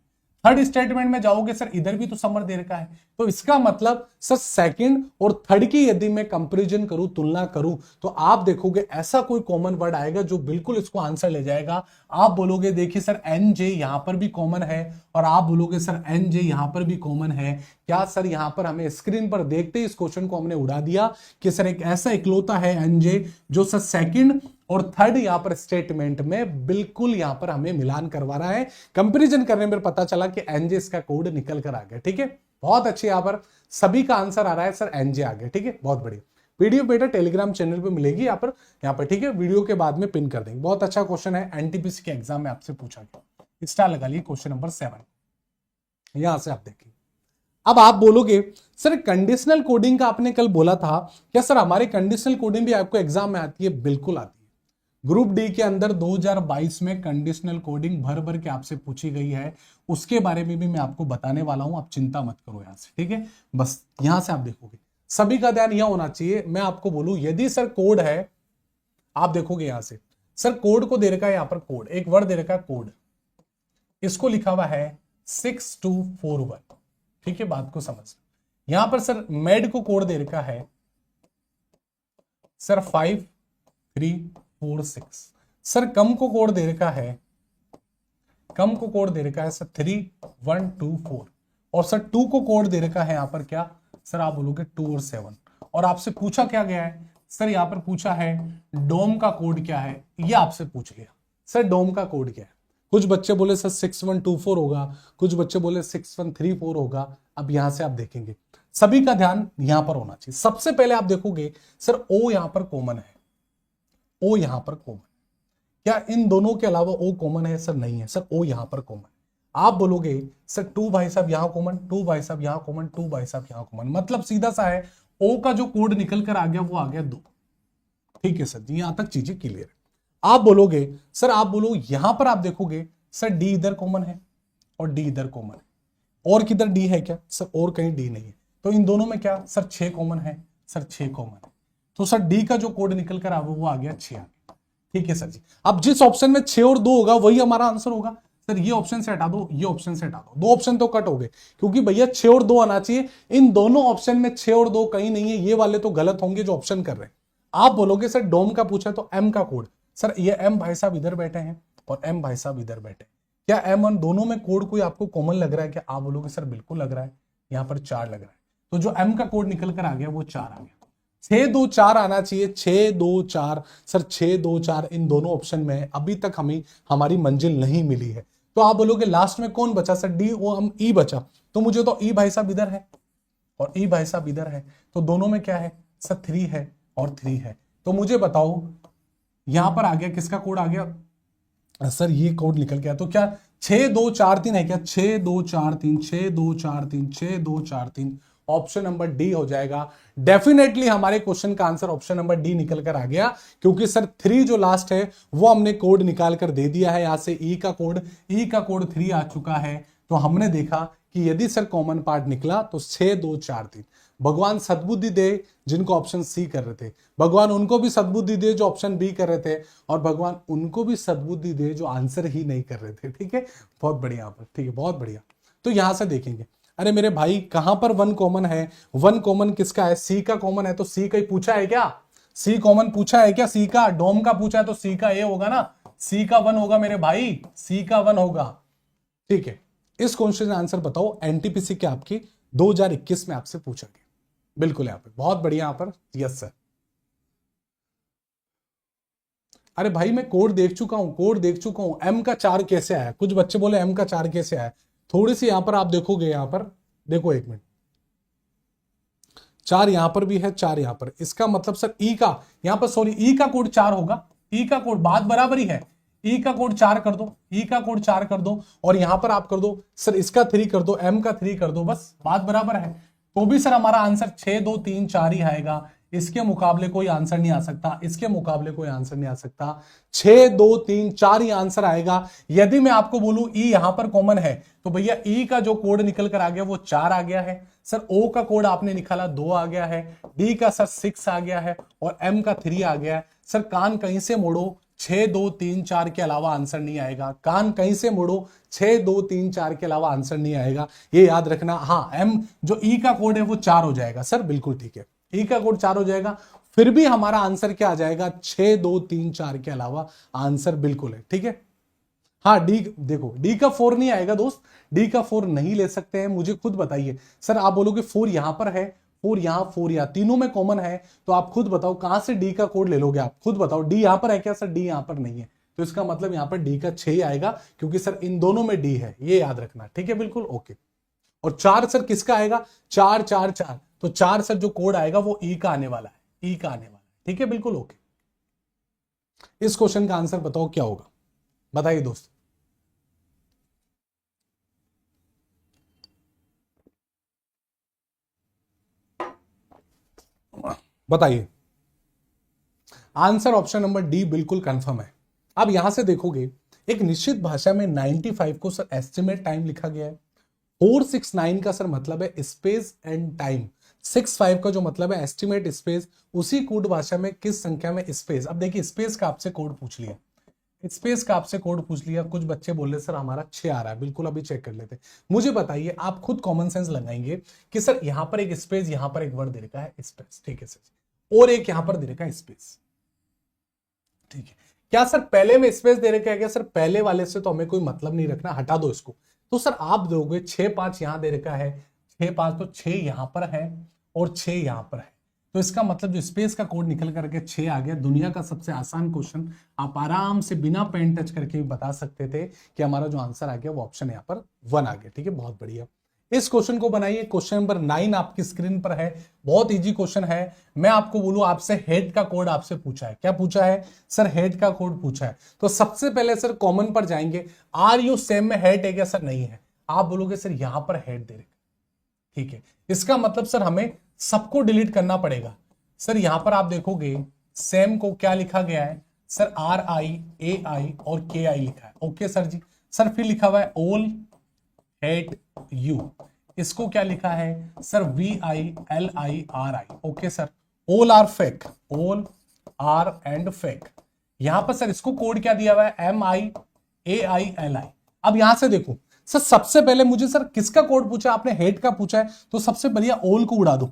थर्ड स्टेटमेंट में जाओगे सर, इधर भी तो समर दे रखा है, तो इसका मतलब सर सेकंड और थर्ड की यदि मैं कंपैरिजन करूं, तुलना करूं, तो आप देखोगे ऐसा कोई कॉमन वर्ड आएगा जो बिल्कुल इसको आंसर ले जाएगा। आप बोलोगे देखिए सर एन जे यहां पर भी कॉमन है, और आप बोलोगे सर एन जे यहां पर भी कॉमन है। क्या सर यहां पर हमें स्क्रीन पर देखते ही इस क्वेश्चन को हमने उड़ा दिया कि सर एक ऐसा इकलौता है एन जे जो सर सेकंड और थर्ड यहां पर स्टेटमेंट में बिल्कुल यहां पर हमें मिलान करवा रहा है। कंपैरिजन करने में पता चला कि एनजे इसका कोड निकल कर आ गया। ठीक है, बहुत अच्छी, यहां पर सभी का आंसर आ रहा है सर एनजे आ गया। ठीक है, बहुत बढ़िया। वीडियो बेटा टेलीग्राम चैनल पे मिलेगी यहाँ पर ठीक है, वीडियो के बाद में पिन कर देंगे। बहुत अच्छा क्वेश्चन है, एनटीपीसी के एग्जाम में आपसे पूछा गया। स्टार लगा लिए, क्वेश्चन नंबर 7 यहां से आप देखिए। अब आप बोलोगे सर कंडीशनल कोडिंग का आपने कल बोला था, क्या सर हमारे कंडीशनल कोडिंग भी आपको एग्जाम में आती है? बिल्कुल आती है। ग्रुप डी के अंदर 2022 में कंडीशनल कोडिंग भर भर के आपसे पूछी गई है, उसके बारे में भी मैं आपको बताने वाला हूं, आप चिंता मत करो यहां से। ठीक है, बस यहां से आप देखोगे, सभी का ध्यान यह होना चाहिए। मैं आपको बोलूं यदि सर कोड है, आप देखोगे यहां से सर कोड को दे रखा है, यहां पर कोड एक वर्ड दे रखा है कोड, इसको लिखा हुआ है 6241। ठीक है, बात को समझ। यहां पर सर मेड को कोड दे रखा है सर 5346। सर कम को कोड दे रखा है, कम को कोड दे रखा है सर 3124, और सर 2 को कोड दे रखा है यहां पर क्या सर, आप बोलोगे 2 और 7। और आपसे पूछा क्या गया है सर, यहां पर पूछा है डोम का कोड क्या है, ये आपसे पूछ लिया सर डोम का कोड क्या है। कुछ बच्चे बोले सर 6124 होगा, कुछ बच्चे बोले 6134 होगा। अब यहां से आप देखेंगे, सभी का ध्यान यहां पर होना चाहिए। सबसे पहले आप देखोगे सर ओ यहां पर कॉमन है, ओ यहां पर कॉमन, क्या इन दोनों के अलावा ओ कॉमन है? सर नहीं है, सर ओ यहां पर कॉमन। आप बोलोगे सर 2 भाई साहब यहां कॉमन, 2 भाई साहब यहां कॉमन, 2 भाई साहब यहां कॉमन, मतलब सीधा सा है ओ का जो कोड निकल कर आ गया वो आ गया 2। ठीक है सर जी, यहां तक चीजें क्लियर है। आप बोलोगे सर, आप बोलो यहां पर आप देखोगे सर डी इधर कॉमन है और डी इधर कॉमन है, और किधर डी है क्या सर? और कहीं डी नहीं है, तो इन दोनों में क्या सर 6 कॉमन है, सर 6 कॉमन है, तो सर डी का जो कोड निकल कर वो आ गया 6 आ गया। ठीक है सर जी, अब जिस ऑप्शन में 6 और 2 होगा वही हमारा आंसर होगा। सर ये ऑप्शन से हटा दो, ये ऑप्शन से हटा दो, 2 ऑप्शन तो कट हो गए, क्योंकि भैया 6 और 2 आना चाहिए। इन दोनों ऑप्शन में 6 और 2 कहीं नहीं है, ये वाले तो गलत होंगे जो ऑप्शन कर रहे हैं। आप बोलोगे सर डोम का पूछा तो एम का कोड, सर ये एम भाई साहब इधर बैठे हैं और एम भाई साहब इधर बैठे, क्या एम वन दोनों में कोड कोई आपको कॉमन लग रहा है क्या? आप बोलोगे सर बिल्कुल लग रहा है, यहां पर 4 लग रहा है, तो जो एम का कोड निकल कर आ गया वो 4 आ गया। 624 आना चाहिए, 624 सर 624 इन दोनों ऑप्शन में अभी तक हमें हमारी मंजिल नहीं मिली है। तो आप बोलोगे लास्ट में कौन बचा sir? D O M E बचा, तो मुझे तो ई भाई साहब इधर है और ई भाई साहब इधर है, तो दोनों में क्या है सर 3 है और 3 है। तो मुझे बताओ यहां पर आ गया किसका कोड आ गया सर? ये कोड निकल गया, तो क्या 6243 है क्या? 6243 6243 6243 ऑप्शन नंबर डी हो जाएगा। डेफिनेटली हमारे क्वेश्चन का आंसर ऑप्शन नंबर डी निकल कर आ गया, क्योंकि सर 3 जो लास्ट है वो हमने कोड निकाल कर दे दिया है। यहां से ई का कोड 3 आ चुका है, तो हमने देखा कि यदि सर कॉमन पार्ट निकला तो 6243। भगवान सद्बुद्धि दे जिनको ऑप्शन सी कर रहे थे, भगवान उनको भी सद्बुद्धि दे जो ऑप्शन बी कर रहे थे, और भगवान उनको भी सद्बुद्धि दे जो आंसर ही नहीं कर रहे थे। ठीक है, बहुत बढ़िया, ठीक है, बहुत बढ़िया। तो यहां से देखेंगे, अरे मेरे भाई कहां पर 1 कॉमन है? 1 कॉमन किसका है? सी का कॉमन है, तो सी का ही पूछा है क्या? सी कॉमन पूछा है क्या? सी का डोम का पूछा है, तो सी का ए होगा ना, सी का 1 होगा मेरे भाई, सी का 1 होगा। ठीक है, इस क्वेश्चन का आंसर बताओ एनटीपीसी के आपकी 2021 में आपसे पूछा गया। बिल्कुल यहां पर बहुत बढ़िया, यहां पर यस सर। अरे भाई मैं कोड देख चुका हूं, एम का 4 कैसे आया? कुछ बच्चे बोले एम का 4 कैसे आया? थोड़ी सी यहां पर आप देखोगे, यहां पर देखो एक मिनट, 4 यहां पर भी है, 4 यहां पर, इसका मतलब सर ई का यहां पर, सॉरी ई का कोड 4 होगा, ई का कोड, बात बराबर ही है, ई का कोड 4 कर दो, ई का कोड 4 कर दो, और यहां पर आप कर दो सर इसका 3 कर दो, एम का 3 कर दो, बस बात बराबर है। तो भी सर हमारा आंसर 6 2 3 4 ही आएगा, इसके मुकाबले कोई आंसर नहीं आ सकता, इसके मुकाबले कोई आंसर नहीं आ सकता, 6 2 3 4 ही आंसर आएगा। यदि मैं आपको बोलूं ई यहां पर कॉमन है, तो भैया ई का जो कोड निकल कर आ गया वो 4 आ गया है, सर ओ का कोड आपने निकाला 2 आ गया है, डी का सर 6 आ गया है, और एम का 3 आ गया है। सर कान कहीं से मोड़ो, 6 2 3 4 के अलावा आंसर नहीं आएगा। कान कहीं से मुड़ो, 6 2 3 4 के अलावा आंसर नहीं आएगा, ये याद रखना। हाँ, एम जो ई का कोड है वो 4 हो जाएगा सर, बिल्कुल ठीक है, ई का कोड 4 हो जाएगा, फिर भी हमारा आंसर क्या आ जाएगा, 6 2 3 4 के अलावा आंसर बिल्कुल है, ठीक है। हाँ, डी देखो, डी का 4 नहीं आएगा दोस्त, डी का 4 नहीं ले सकते हैं। मुझे खुद बताइए सर, आप बोलोगे 4 यहां पर है, 4 यहां, 4 यहां, तीनों में कॉमन है, तो आप खुद बताओ कहां से डी का कोड ले लोगे, आप खुद बताओ। डी यहां पर है क्या सर? डी यहां पर नहीं है, तो इसका मतलब यहां पर डी का 6 ही आएगा, क्योंकि सर इन दोनों में डी है, ये याद रखना, ठीक है, बिल्कुल ओके। और 4 सर किसका आएगा? 4 4 4, तो 4 सर जो कोड आएगा वो ई का आने वाला है, ई का आने वाला है, ठीक है, बिल्कुल ओके। इस क्वेश्चन का आंसर बताओ क्या होगा, बताइए दोस्त। बताइए। आंसर ऑप्शन नंबर डी बिल्कुल कंफर्म है। अब यहां से देखोगे, एक निश्चित भाषा में 95 को सर एस्टिमेट टाइम लिखा गया है, 469 का सर मतलब है स्पेस एंड टाइम, 65 का जो मतलब है एस्टिमेट स्पेस, उसी कोड भाषा में किस संख्या में स्पेस। अब देखिए, स्पेस का आपसे कोड पूछ लिया, स्पेस का आपसे कोड पूछ लिया, कुछ बच्चे बोल रहे सर हमारा 6 आ रहा है, बिल्कुल अभी चेक कर लेते हैं। मुझे बताइए, आप खुद कॉमन सेंस लगाएंगे कि सर यहां पर एक स्पेस, यहां पर एक वर्ड दे रखा है स्पेस, ठीक है सर, और एक यहां पर दे रखा है स्पेस, ठीक है। क्या सर पहले में स्पेस दे रखा है क्या सर? पहले वाले से तो हमें कोई मतलब नहीं रखना, हटा दो इसको। तो सर आप दोगे 6 5 यहां दे रखा है, 6 5, तो 6 यहां पर है और 6 यहां पर है, तो इसका मतलब जो स्पेस का कोड निकल करके 6 आ गया। दुनिया का सबसे आसान क्वेश्चन, आप आराम से बिना पेन टच करके भी बता सकते थे कि हमारा जो आंसर आ गया वो ऑप्शन यहाँ पर 1 आ गया, ठीक है, बहुत बढ़िया। इस क्वेश्चन को बनाइए, क्वेश्चन नंबर 9 आपकी स्क्रीन पर है, बहुत इजी क्वेश्चन है। मैं आपको बोलूं, आपसे हेड का कोड आपसे पूछा है, क्या पूछा है सर? हेड का कोड पूछा है। तो सबसे पहले सर कॉमन पर जाएंगे, आर यू सेम में हेड है क्या सर? नहीं है। आप बोलोगे सर यहां पर हेड दे रहे, ठीक है, इसका मतलब सर हमें सबको डिलीट करना पड़ेगा। सर यहां पर आप देखोगे सेम को क्या लिखा गया है सर? RIAI और KI लिखा है, ओके सर जी। सर फिर लिखा हुआ है ऑल हेट यू, इसको क्या लिखा है sir? VILIRI, okay sir. All are fake, all are and fake. यहां पर सर इसको कोड क्या दिया हुआ है? MIAILI। अब यहां से देखो सर, सबसे पहले मुझे सर किसका कोड पूछा? आपने हेड का पूछा है, तो सबसे बढ़िया ऑल को उड़ा दो,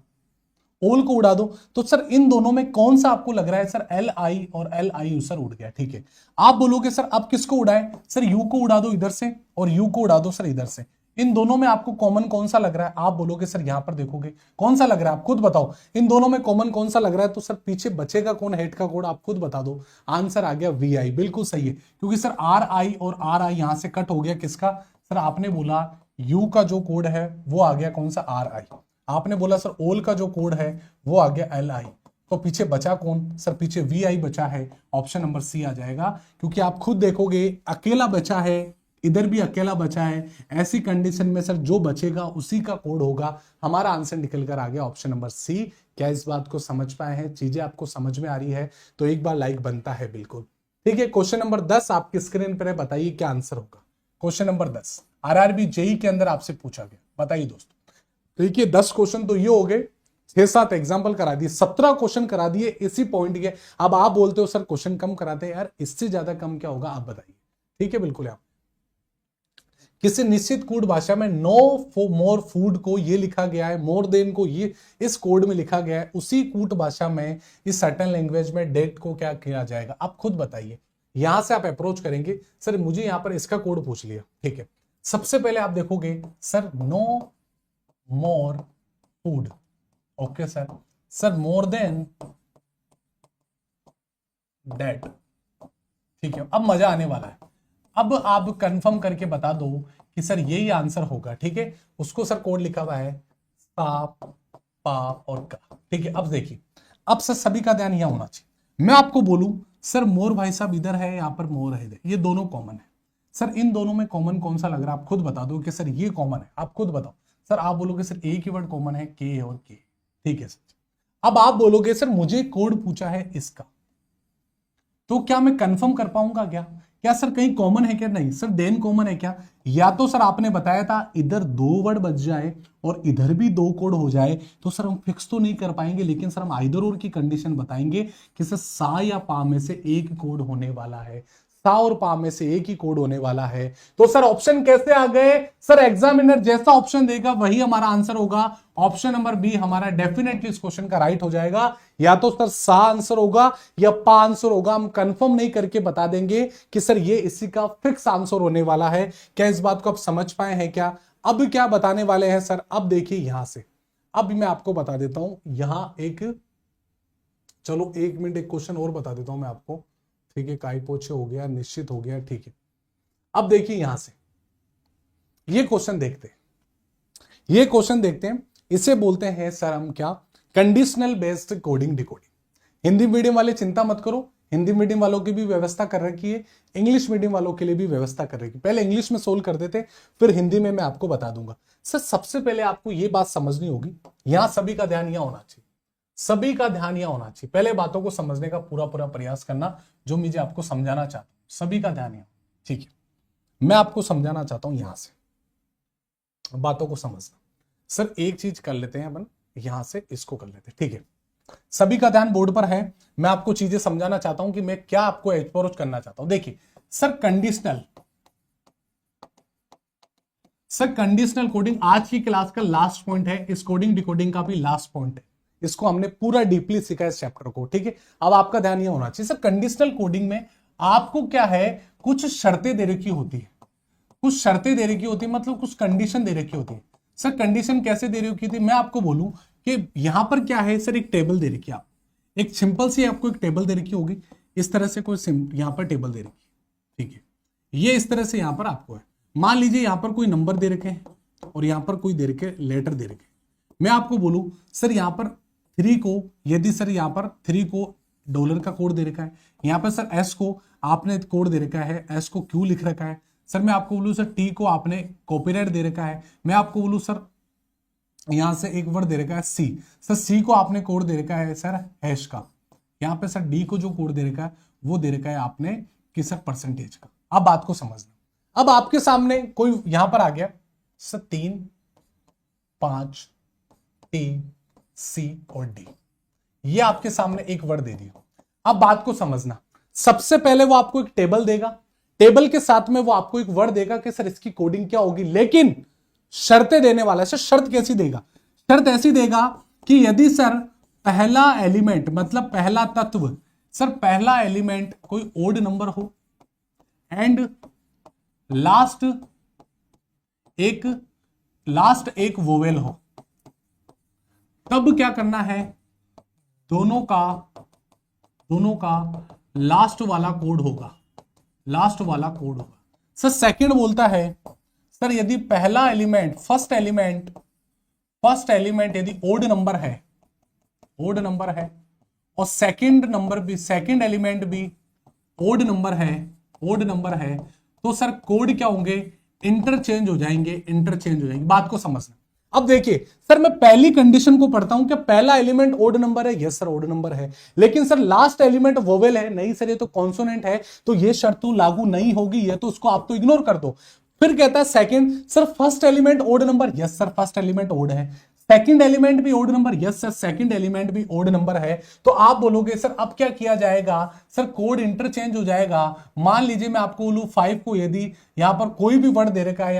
ऑल को उड़ा दो। तो सर इन दोनों में कौन सा आपको लग रहा है सर? LI और LIU सर उड़ गया, ठीक है। आप बोलोगे सर अब किसको उड़ाए सर? यू को उड़ा दो इधर से और यू को उड़ा दो सर इधर से। इन दोनों में आपको कॉमन कौन सा लग रहा है? आप बोलोगे सर यहां पर देखोगे कौन सा लग रहा है, आप खुद बताओ। इन दोनों में कॉमन कौन सा लग रहा है? तो सर पीछे बचेगा कौन हेड का कोड? आप खुद बता दो। आंसर आ गया VI, बिल्कुल सही है, क्योंकि सर RI और RI यहां से कट हो गया, किसका सर? आपने बोला यू का जो कोड है वो आ गया कौन सा? RI। आपने बोला सर ओल का जो कोड है वो आ गया LI, तो पीछे बचा कौन सर? पीछे VI बचा है, ऑप्शन नंबर C आ जाएगा। क्योंकि आप खुद देखोगे अकेला बचा है, इधर भी अकेला बचा है, ऐसी कंडीशन में सर जो बचेगा उसी का कोड होगा। हमारा आंसर निकल कर आ गया ऑप्शन नंबर C। क्या इस बात को समझ पाए हैं? चीजें आपको समझ में आ रही है तो एक बार लाइक बनता है, बिल्कुल ठीक है। क्वेश्चन नंबर 10 आपकी स्क्रीन पर है, बताइए क्या आंसर होगा। क्वेश्चन नंबर 10 RRB JEE के अंदर आपसे पूछा गया, बताइए दोस्तों। देखिए 10 क्वेश्चन तो ये हो गए, 6-7 एग्जाम्पल करा दिए, 17 क्वेश्चन करा दिए इसी पॉइंट के। अब आप बोलते हो सर क्वेश्चन कम कराते हैं, यार इससे ज्यादा कम क्या होगा आप बताइए, ठीक है, बिल्कुल। आप किसी निश्चित कोड भाषा में नो मोर फूड को ये लिखा गया है, मोर देन को ये इस कोड में लिखा गया है, उसी कोड भाषा में इस सर्टेन लैंग्वेज में डेट को क्या किया जाएगा? आप खुद बताइए। यहां से आप अप्रोच करेंगे, सर मुझे यहां पर इसका कोड पूछ लिया, ठीक है। सबसे पहले आप देखोगे sir no more food, okay sir. Sir more than date, ठीक है। अब मजा आने वाला है, अब आप कंफर्म करके बता दो कि सर यही आंसर होगा, ठीक है। उसको सर कोड लिखा हुआ है सा पा और का, ठीक है। अब देखिए, अब सर सभी का ध्यान यहां होना चाहिए। मैं आपको बोलूं सर मोर भाई साहब इधर है, यहां पर मोर है इधर, ये दोनों कॉमन है। सर इन दोनों में कॉमन कौन सा लग रहा है? आप खुद बता दो कि सर ये कॉमन है, आप खुद बताओ। सर आप बोलोगे सर एक ही वर्ड कॉमन है, के और के, ठीक है सर। अब आप बोलोगे सर मुझे कोड पूछा है इसका, तो क्या मैं कंफर्म कर पाऊंगा क्या क्या सर कहीं कॉमन है क्या? नहीं सर, देन कॉमन है क्या? या तो सर आपने बताया था इधर 2 वर्ड बच जाए और इधर भी 2 कोड हो जाए, तो सर हम फिक्स तो नहीं कर पाएंगे, लेकिन सर हम आइदर और की कंडीशन बताएंगे कि सर सा या पा में से एक कोड होने वाला है, सा और पा में से एक ही कोड होने वाला है। तो सर ऑप्शन कैसे आ गए? सर एग्जामिनर जैसा ऑप्शन देगा वही हमारा आंसर होगा। ऑप्शन नंबर बी हमारा डेफिनेटली इस क्वेश्चन का राइट हो जाएगा। या तो सर सा आंसर होगा या पा आंसर होगा, हम कंफर्म नहीं करके बता देंगे कि सर ये इसी का फिक्स आंसर होने वाला है। क्या इस बात को आप समझ पाए हैं क्या? अब क्या बताने वाले हैं सर, अब देखिए यहां से, अब मैं आपको बता देता हूं यहां एक, चलो 1 मिनट एक क्वेश्चन और बता देता हूं मैं आपको। ठीक है, काय पोछे हो गया, निश्चित हो गया, ठीक है। अब देखिए यहां से ये क्वेश्चन देखते हैं, ये क्वेश्चन देखते हैं, इसे बोलते हैं सर हम क्या, conditional based coding decoding. Hindi medium वाले चिंता मत करो, हिंदी मीडियम वालों की भी व्यवस्था कर रखी है, इंग्लिश मीडियम वालों के लिए भी व्यवस्था कर रखी है। पहले इंग्लिश में सोल्व कर देते, फिर हिंदी में मैं आपको बता दूंगा। सर सबसे पहले आपको यह बात समझनी होगी, यहां सभी का ध्यान यहां होना चाहिए, सभी का ध्यान यहां होना चाहिए। पहले बातों को समझने का पूरा पूरा प्रयास करना जो मुझे आपको समझाना चाहता हूं, सभी का ध्यान यहां, ठीक है। मैं आपको समझाना चाहता हूं यहां से, बातों को समझना। सर एक चीज कर लेते हैं अपन, यहां से इसको कर लेते हैं, ठीक है। सभी का ध्यान बोर्ड पर है, मैं आपको चीजें समझाना चाहता हूं कि मैं क्या आपको अप्रोच करना चाहता हूं। देखिए sir conditional, sir conditional coding आज की क्लास का लास्ट पॉइंट है, इस कोडिंग डिकोडिंग का भी लास्ट पॉइंट है। इसको हमने पूरा डीपली सीखा इस चैप्टर को, ठीक है। अब आपका ध्यान यह होना चाहिए सर कंडीशनल कोडिंग में आपको क्या है, कुछ शर्तें दे रखी होती है, कुछ शर्तें दे रखी होती है, मतलब कुछ कंडीशन दे रखी होती है। सर कंडीशन कैसे दे रखी होती है, मैं आपको बोलूं कि यहां पर क्या है सर, एक टेबल दे रखी है, आप एक सिंपल सी आपको एक टेबल दे रखी होगी, इस तरह से कोई यहां पर टेबल दे रखी, ठीक है। ये इस तरह से यहां पर आपको है, मान लीजिए यहां पर कोई नंबर दे रखे हैं और यहां पर कोई दे रखे लेटर दे रखे। मैं आपको बोलूं सर यहां पर 3 को, यदि सर यहां पर 3 को डॉलर का कोड दे रखा है, यहां पर सर एस को आपने कोड दे रखा है, एस को क्यू लिख रखा है। सर मैं आपको बोलूं सर टी को आपने कॉपीराइट दे रखा है। मैं आपको बोलूं सर यहां से एक वर्ड दे रखा है सी, सर सी को आपने कोड दे रखा है सर हैश का। यहां पे सर डी को जो कोड दे रखा है वो दे रखा है आपने कि सर परसेंटेज का। अब बात को समझना, अब आपके सामने कोई यहां पर आ गया सर 3, 5, टी, सी और डी, ये आपके सामने एक वर्ड दे दिया। अब बात को समझना, सबसे पहले वो आपको एक टेबल देगा, टेबल के साथ में वो आपको एक वर्ड देगा कि सर इसकी कोडिंग क्या होगी, लेकिन शर्तें देने वाला है। सर शर्त कैसी देगा, शर्त ऐसी देगा कि यदि सर पहला एलिमेंट मतलब पहला तत्व, सर पहला एलिमेंट कोई ओड नंबर हो एंड लास्ट एक वोवेल हो, तब क्या करना है, दोनों का लास्ट वाला कोड होगा, लास्ट वाला कोड होगा। सर सेकंड बोलता है सर यदि पहला एलिमेंट फर्स्ट एलिमेंट यदि ओड नंबर है और सेकंड एलिमेंट भी ओड नंबर है, तो सर कोड क्या होंगे, इंटरचेंज हो जाएंगे। बात को समझना। अब देखिए सर मैं पहली कंडीशन को पढ़ता हूं कि पहला एलिमेंट ओड नंबर है, यस सर ओड नंबर है, लेकिन सर लास्ट एलिमेंट वोवेल है, नहीं सर ये तो कॉन्सोनेंट है, तो ये शर्त लागू नहीं होगी, ये तो उसको आप तो इग्नोर कर दो। फिर कहता है second, sir first element odd number, yes sir first element odd है, सेकंड एलिमेंट भी odd number, yes sir second element भी ओड नंबर है। तो आप बोलोगे सर अब क्या किया जाएगा, सर कोड इंटरचेंज हो जाएगा। मान लीजिए मैं आपको बोलूं 5 को यदि यहां पर कोई भी वर्ड दे रखा है,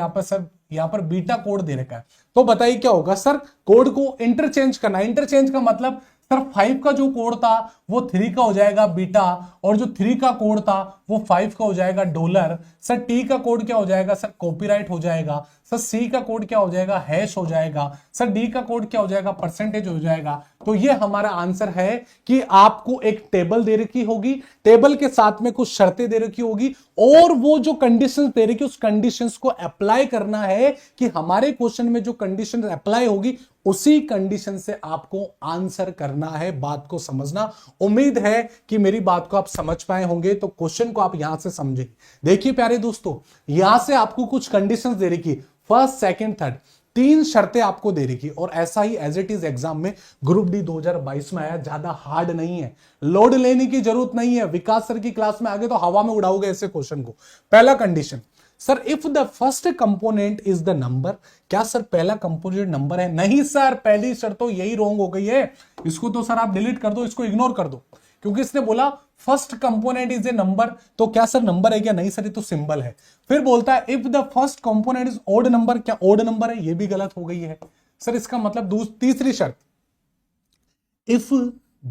यहां पर बीटा कोड दे रखा है, तो बताइए क्या होगा, सर कोड को इंटरचेंज करना। इंटरचेंज का मतलब सर 5 का जो कोड था वो 3 का हो जाएगा बीटा, और जो 3 का कोड था वो 5 का हो जाएगा डॉलर। सर टी का कोड क्या हो जाएगा, सर कॉपीराइट हो जाएगा। सर सी का कोड क्या हो जाएगा, हैश हो जाएगा। सर डी का कोड क्या हो जाएगा, परसेंटेज हो जाएगा। तो ये हमारा आंसर है कि आपको एक टेबल दे रखी होगी, टेबल के साथ में कुछ शर्तें दे रखी होगी, और वो जो कंडीशंस दे रखी उस कंडीशंस को अप्लाई करना है कि हमारे क्वेश्चन में जो कंडीशन अप्लाई होगी उसी कंडीशन से आपको आंसर करना है। बात को समझना। उम्मीद है कि मेरी बात को आप समझ पाए होंगे, तो क्वेश्चन को आप यहां से समझेंगे। देखिए प्यारे दोस्तों, यहां से आपको कुछ कंडीशंस दे रखी, फर्स्ट सेकंड थर्ड, 3 शर्तें आपको दे रही और ऐसा ही एज इट इज एग्जाम में ग्रुप डी 2022 में आया। ज्यादा हार्ड नहीं है, लोड लेने की जरूरत नहीं है। विकास सर की क्लास में आगे तो हवा में उड़ाओगे ऐसे क्वेश्चन को। पहला condition sir, if the first component is the number, क्या सर पहला कंपोनेंट नंबर है? नहीं सर, पहली शर्त तो यही रॉन्ग हो गई है। इसको तो सर आप डिलीट कर दो, इसको इग्नोर कर दो, क्योंकि इसने बोला first component is a number, तो क्या सर नंबर है क्या? नहीं सर, ये तो सिंबल है। फिर बोलता है if the first component is odd number, क्या ऑड नंबर है? ये भी गलत हो गई है सर। इसका मतलब तीसरी शर्त, if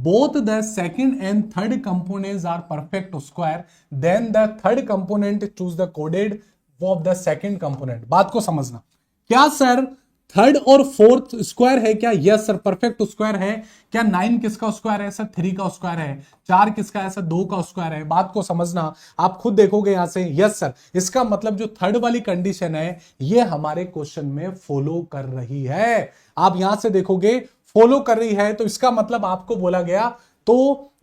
both the second and third components are perfect square, then the third component choose the coded of the second component। बात को समझना, क्या सर थर्ड और फोर्थ स्क्वायर है क्या? यस सर, परफेक्ट स्क्वायर है। क्या 9 किसका स्क्वायर है? सर 3 का स्क्वायर है। 4 किसका है? सर 2 का स्क्वायर है। बात को समझना, आप खुद देखोगे यहां से। यस सर, इसका मतलब जो थर्ड वाली कंडीशन है ये हमारे क्वेश्चन में फॉलो कर रही है। आप यहां से देखोगे फॉलो कर रही है, तो इसका मतलब आपको बोला गया तो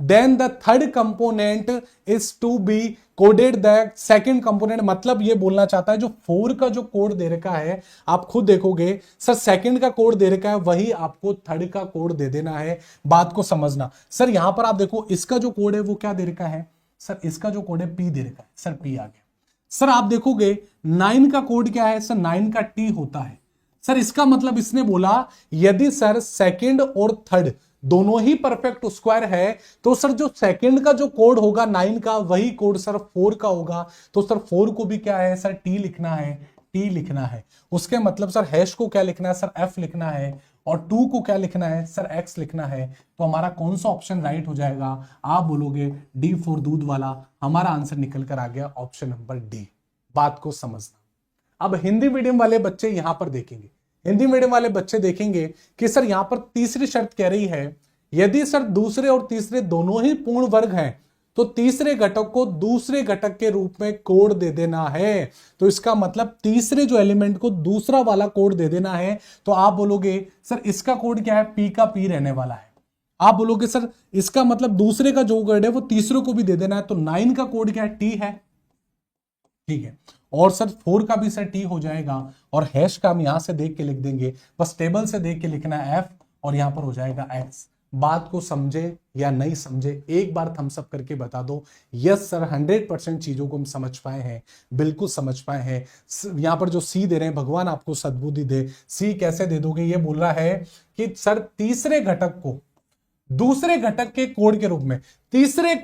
then the third component is to be coded the second component. मतलब ये बोलना चाहता है जो 4 का जो कोड दे रखा है, आप खुद देखोगे सर सेकंड का कोड दे रखा है, वही आपको थर्ड का कोड दे देना है। बात को समझना सर, यहां पर आप देखो इसका जो कोड है वो क्या दे रखा है? सर इसका जो कोड है पी दे रखा है। सर पी आ गया। सर आप देखोगे 9 का कोड क्या है? सर 9 का टी होता है। सर इसका मतलब इसने बोला यदि सर सेकंड और थर्ड दोनों ही परफेक्ट स्क्वायर है, तो सर जो सेकंड का जो कोड होगा 9 का, वही कोड सर 4 का होगा। तो सर 4 को भी क्या है? सर टी लिखना है, टी लिखना है। उसके मतलब सर हैश को क्या लिखना है? सर एफ लिखना है। और 2 को क्या लिखना है? सर एक्स लिखना है। तो हमारा कौन सा ऑप्शन राइट हो जाएगा? आप बोलोगे डी फॉर दूध वाला। हमारा आंसर निकल कर आ गया ऑप्शन नंबर डी। बात को समझना। अब हिंदी मीडियम वाले बच्चे यहां पर देखेंगे, हिंदी मीडियम वाले बच्चे देखेंगे कि सर यहां पर तीसरी शर्त कह रही है यदि सर दूसरे और तीसरे दोनों ही पूर्ण वर्ग हैं तो तीसरे घटक को दूसरे घटक के रूप में कोड दे देना है। तो इसका मतलब तीसरे जो एलिमेंट को दूसरा वाला कोड दे देना है। तो आप बोलोगे सर इसका कोड क्या है? पी का पी रहने वाला है। आप बोलोगे सर इसका मतलब दूसरे का जो कोड है वो तीसरे को भी दे देना है। तो 9 का कोड क्या है? टी है, ठीक है। और सर 4 का भी सर टी हो जाएगा। और हैश का हम यहां से देख के लिख देंगे, बस टेबल से देख के लिखना है एफ, और यहां पर हो जाएगा एक्स। बात को समझे या नहीं समझे एक बार थम्स अप करके बता दो। यस सर, 100% चीजों को हम समझ पाए हैं, बिल्कुल समझ पाए हैं। यहां पर जो सी दे रहे हैं, भगवान आपको सद्बुद्धि दे। सी कैसे दे दोगे? ये बोल रहा है कि सर तीसरे घटक को दूसरे घटक के कोड के रूप में, तीसरे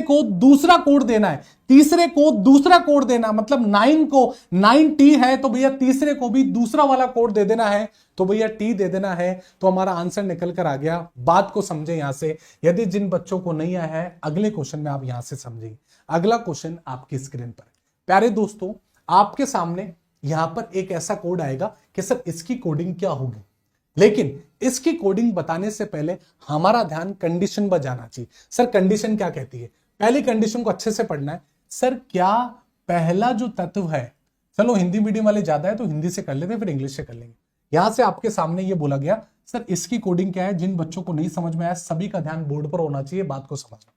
को दूसरा कोड देना है। तीसरे को दूसरा कोड देना मतलब 9 को 9T है तो भैया तीसरे को भी दूसरा वाला कोड दे देना है। तो भैया टी दे देना है। तो हमारा आंसर निकल कर आ गया। बात को समझे यहां से। यदि जिन बच्चों को नहीं आया है अगले क्वेश्चन में आप यहां से समझेंगे। अगला क्वेश्चन आपकी स्क्रीन पर। प्यारे दोस्तों, आपके सामने यहां पर एक ऐसा कोड आएगा कि सर इसकी कोडिंग क्या होगी, लेकिन इसकी कोडिंग बताने से पहले हमारा ध्यान कंडीशन पर जाना चाहिए। सर कंडीशन क्या कहती है? पहली कंडीशन को अच्छे से पढ़ना है। सर क्या पहला जो तत्व है, चलो हिंदी मीडियम वाले ज्यादा है तो हिंदी से कर लेते हैं, फिर इंग्लिश से कर लेंगे। यहां से आपके सामने ये बोला गया सर इसकी कोडिंग क्या है। जिन बच्चों को नहीं समझ में आया सभी का ध्यान बोर्ड पर होना चाहिए, बात को समझना।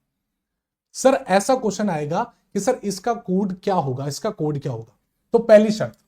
सर ऐसा क्वेश्चन आएगा कि सर इसका कोड क्या होगा, इसका कोड क्या होगा। तो पहली शर्त,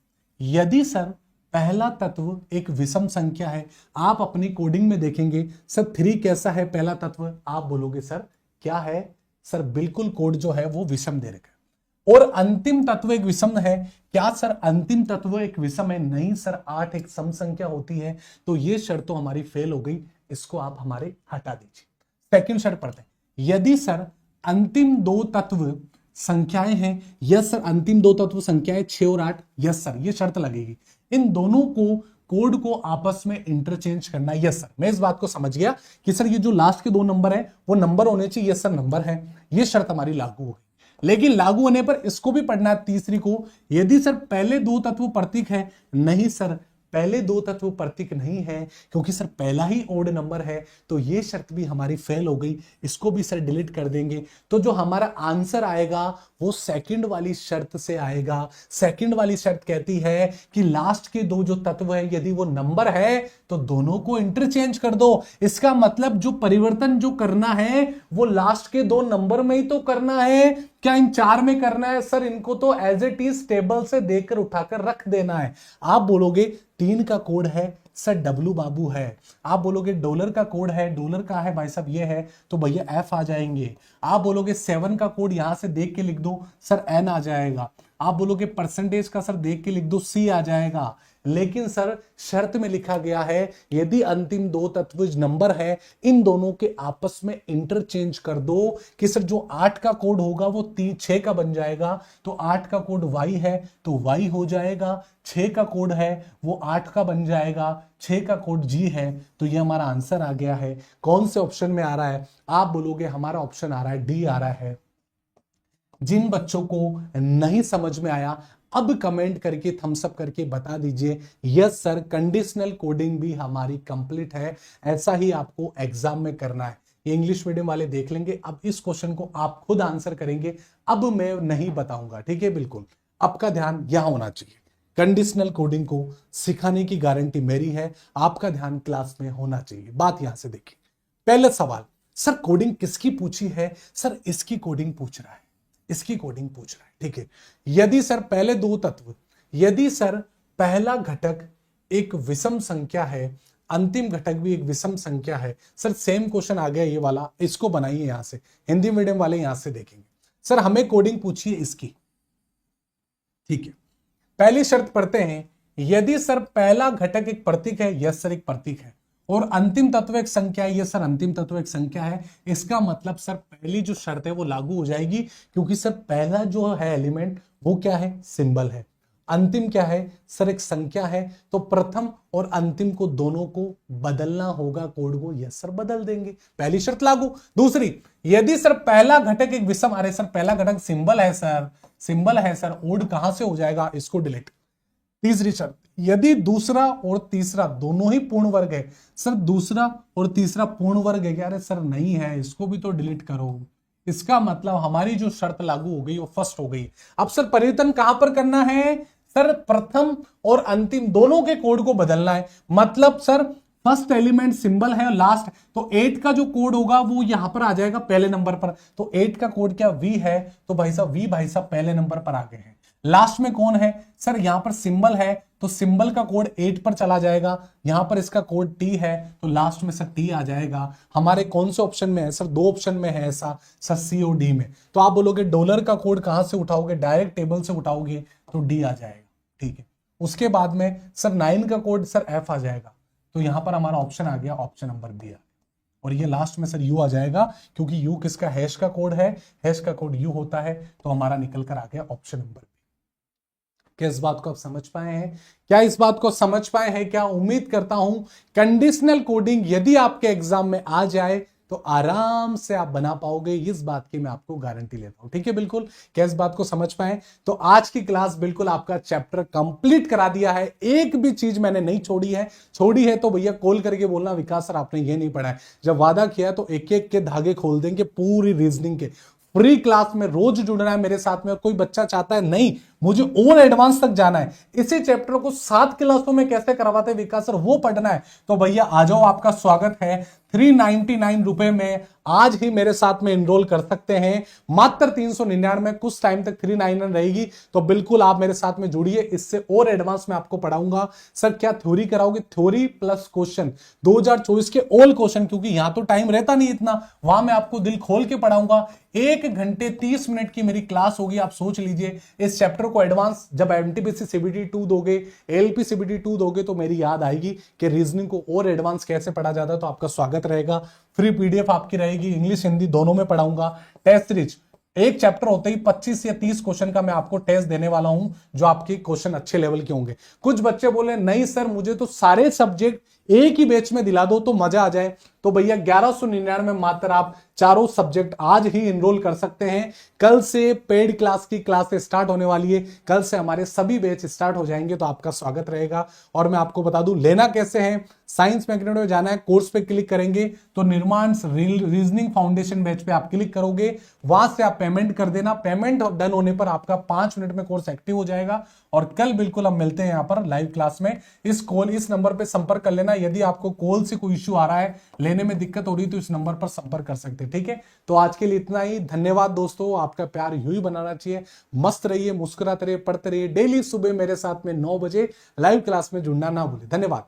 यदि सर पहला तत्व एक विषम संख्या है, आप अपनी कोडिंग में देखेंगे सर 3 कैसा है पहला तत्व, आप बोलोगे सर क्या है? सर बिल्कुल कोड जो है वो विषम दे रखा है। और अंतिम तत्व एक विषम है, क्या सर अंतिम तत्व एक विषम है? नहीं सर, 8 एक सम संख्या होती है। तो ये शर्त तो हमारी फेल हो गई, इसको आप हमारे हटा दीजिए। सेकंड शर्त पढ़ते हैं, यदि सर अंतिम 2 तत्व संख्याएं हैं, यस सर अंतिम 2 तत्व संख्याएं 6 और 8, यस सर ये शर्त लगेगी। इन दोनों को कोड को आपस में इंटरचेंज करना, यस सर। मैं इस बात को समझ गया कि सर ये जो लास्ट के 2 नंबर है वो नंबर होने चाहिए, यस सर नंबर है। ये शर्त हमारी लागू हो गई। लेकिन लागू होने पर इसको भी पढ़ना है तीसरी को, यदि सर पहले 2 तत्व प्रतीक है, नहीं सर पहले 2 तत्व प्रतीक नहीं है, क्योंकि सर पहला ही ओड नंबर है। तो ये शर्त भी हमारी फेल हो गई, इसको भी सर डिलीट कर देंगे। तो जो हमारा आंसर आएगा वो सेकंड वाली शर्त से आएगा। सेकंड वाली शर्त कहती है कि लास्ट के 2 जो तत्व है यदि वो नंबर है तो दोनों को इंटरचेंज कर दो। इसका मतलब जो परिवर्तन जो करना है वो लास्ट के 2 नंबर में ही तो करना है। क्या इन 4 में करना है? सर इनको तो एज इट इज टेबल से देकर उठाकर रख देना है। आप बोलोगे 3 का कोड है सर डब्लू बाबू है, आप बोलोगे डॉलर का कोड है, डॉलर का है भाई साहब ये है, तो भैया एफ आ जाएंगे। आप बोलोगे 7 का कोड यहां से देख के लिख दो सर एन आ जाएगा। आप बोलोगे परसेंटेज का सर देख के लिख दो सी आ जाएगा। लेकिन सर शर्त में लिखा गया है यदि अंतिम 2 तत्वज नंबर है इन दोनों के आपस में इंटरचेंज कर दो कि सर जो 8 का कोड होगा वो 6 का बन जाएगा, तो 8 का कोड y है तो y हो जाएगा, 6 का कोड है वो 8 का बन जाएगा, 6 का कोड g है, तो ये हमारा आंसर आ गया है। कौन से ऑप्शन में आ रहा है? आप बोलोगे हमारा ऑप्शन आ रहा है डी आ रहा है। जिन बच्चों को नहीं समझ में आया अब कमेंट करके थम्स अप करके बता दीजिए यस सर कंडीशनल कोडिंग भी हमारी कंप्लीट है, ऐसा ही आपको एग्जाम में करना है। ये इंग्लिश मीडियम वाले देख लेंगे, अब इस क्वेश्चन को आप खुद आंसर करेंगे, अब मैं नहीं बताऊंगा, ठीक है। बिल्कुल आपका ध्यान यहां होना चाहिए, कंडीशनल कोडिंग को सिखाने की गारंटी मेरी है, आपका ध्यान क्लास में होना चाहिए। बात यहां से देखिए, पहला सवाल सर कोडिंग किसकी पूछी है? सर इसकी कोडिंग पूछ रहा है, इसकी कोडिंग पूछ रहा है, ठीक है। यदि सर पहले 2 तत्व, यदि सर पहला घटक एक विषम संख्या है, अंतिम घटक भी एक विषम संख्या है, सर सेम क्वेश्चन आ गया ये वाला, इसको बनाइए यहां से, हिंदी मीडियम वाले यहां से देखेंगे। सर हमें कोडिंग पूछिए इसकी, ठीक है। पहली शर्त पढ़ते हैं, यदि सर पहला घटक एक प्रतीक है, यस सर एक प्रतीक है, और अंतिम तत्व एक संख्या है, ये सर अंतिम तत्व एक संख्या है, इसका मतलब सर पहली जो शर्त है वो लागू हो जाएगी, क्योंकि सर पहला जो है एलिमेंट वो क्या है? सिंबल है। अंतिम क्या है? सर एक संख्या है, तो प्रथम और अंतिम को दोनों को बदलना होगा कोड को, यस सर बदल देंगे, पहली शर्त लागू। दूसरी, यदि सर पहला घटक एक विषम, अरे सर पहला घटक सिंबल है सर, सिंबल है सर, ओड कहां से हो जाएगा? इसको डिलीट। तीसरी शर्त, यदि दूसरा और तीसरा दोनों ही पूर्ण वर्ग है, सर दूसरा और तीसरा पूर्ण वर्ग है क्या? अरे सर नहीं है, इसको भी तो डिलीट करो। इसका मतलब हमारी जो शर्त लागू हो गई वो फर्स्ट हो गई। अब सर परिवर्तन कहां पर करना है? सर प्रथम और अंतिम दोनों के कोड को बदलना है। मतलब सर फर्स्ट एलिमेंट सिंबल है और लास्ट, तो 8 का जो कोड होगा वो यहां पर आ जाएगा पहले नंबर पर, तो 8 का कोड क्या? V है, तो भाई साहब V भाई साहब पहले नंबर पर आ गए हैं। लास्ट में कौन है? सर यहां पर सिंबल है, तो सिंबल का कोड 8 पर चला जाएगा, यहां पर इसका कोड T है, तो लास्ट में सर T आ जाएगा। हमारे कौन से ऑप्शन में है? सर 2 ऑप्शन में है ऐसा, सर C और D में। तो आप बोलोगे डॉलर का कोड कहां से उठाओगे? डायरेक्ट टेबल से उठाओगे, तो D आ जाएगा, ठीक है। उसके बाद में सर 9 का कोड सर F आ जाएगा, तो यहां पर हमारा ऑप्शन आ गया, ऑप्शन नंबर B। और ये लास्ट में सर U आ जाएगा, क्योंकि U किसका? हैश का कोड है, हैश का कोड U होता है, तो हमारा निकल कर आ गया ऑप्शन नंबर B। क्या इस बात को आप समझ पाए हैं? क्या इस बात को समझ पाए हैं? क्या उम्मीद करता हूं कंडीशनल कोडिंग यदि आपके एग्जाम में आ जाए तो आराम से आप बना पाओगे, इस बात की मैं आपको गारंटी लेता हूं, ठीक है। बिल्कुल, क्या इस बात को समझ पाए? तो आज की क्लास बिल्कुल आपका चैप्टर कंप्लीट करा दिया है, एक भी चीज मैंने नहीं छोड़ी है तो भैया कॉल करके बोलना विकास सर आपने ये नहीं पढ़ा है। जब वादा किया तो एक एक के धागे खोल देंगे पूरी रीजनिंग के। फ्री क्लास में रोज जुड़ना है मेरे साथ में, और कोई बच्चा चाहता है नहीं मुझे और एडवांस तक जाना है, इसी चैप्टर को 7 क्लासों में कैसे करवाते विकास सर वो पढ़ना है, तो भैया आ जाओ, आपका स्वागत है। 399 रुपए में आज ही मेरे साथ में एनरोल कर सकते हैं, मात्र 399, कुछ टाइम तक 399 रहेगी, तो बिल्कुल आप मेरे साथ में जुड़िए। इससे और एडवांस में आपको पढ़ाऊंगा। सर क्या थ्योरी कराओगे? थ्योरी प्लस क्वेश्चन 2024 के ऑल क्वेश्चन, क्योंकि यहां तो टाइम रहता नहीं इतना, वहां मैं आपको दिल खोल के पढ़ाऊंगा। 1 घंटे 30 मिनट की मेरी क्लास होगी। आप सोच लीजिए इस चैप्टर को एडवांस जब एमटीपीसी सीबीटी 2 दोगे, एलपी सीबीटी 2 दोगे, तो मेरी याद आएगी कि रीजनिंग को और एडवांस कैसे पढ़ा जाता है। तो आपका स्वागत रहेगा। फ्री पीडीएफ आपकी रहेगी, इंग्लिश हिंदी दोनों में पढ़ाऊंगा। टेस्ट सीरीज एक चैप्टर होते ही 25 या 30 क्वेश्चन का मैं आपको टेस्ट देने वाला हूं, जो आपके क्वेश्चन अच्छे लेवल के होंगे। कुछ बच्चे बोले नहीं सर मुझे तो सारे सब्जेक्ट एक ही बैच में दिला दो तो मजा आ जाए, तो भैया 1199 मात्र आप चारों सब्जेक्ट आज ही एनरोल कर सकते हैं। कल से पेड क्लास की क्लासेस स्टार्ट होने वाली है, कल से हमारे सभी बैच स्टार्ट हो जाएंगे, तो आपका स्वागत रहेगा। और मैं आपको बता दूं लेना कैसे है, साइंस मैग्नेट में जाना है, कोर्स पे क्लिक करेंगे तो निर्माण रीजनिंग फाउंडेशन बैच पे आप क्लिक करोगे, वहां से आप पेमेंट कर देना। पेमेंट डन होने पर आपका 5 मिनट में कोर्स एक्टिव हो जाएगा। और कल बिल्कुल हम मिलते हैं यहाँ पर लाइव क्लास में। इस नंबर पे संपर्क कर लेना यदि आपको कॉल से कोई इश्यू आ रहा है, लेने में दिक्कत हो रही तो इस नंबर पर संपर्क कर सकते हैं। ठीक है, तो आज के लिए इतना ही। धन्यवाद दोस्तों, आपका प्यार यूं ही बनाना चाहिए। मस्त रहिए, मुस्कुराते रहिए, पढ़ते रहिए। डेली सुबह मेरे साथ में 9 बजे लाइव क्लास में जुड़ना ना भूलें। धन्यवाद।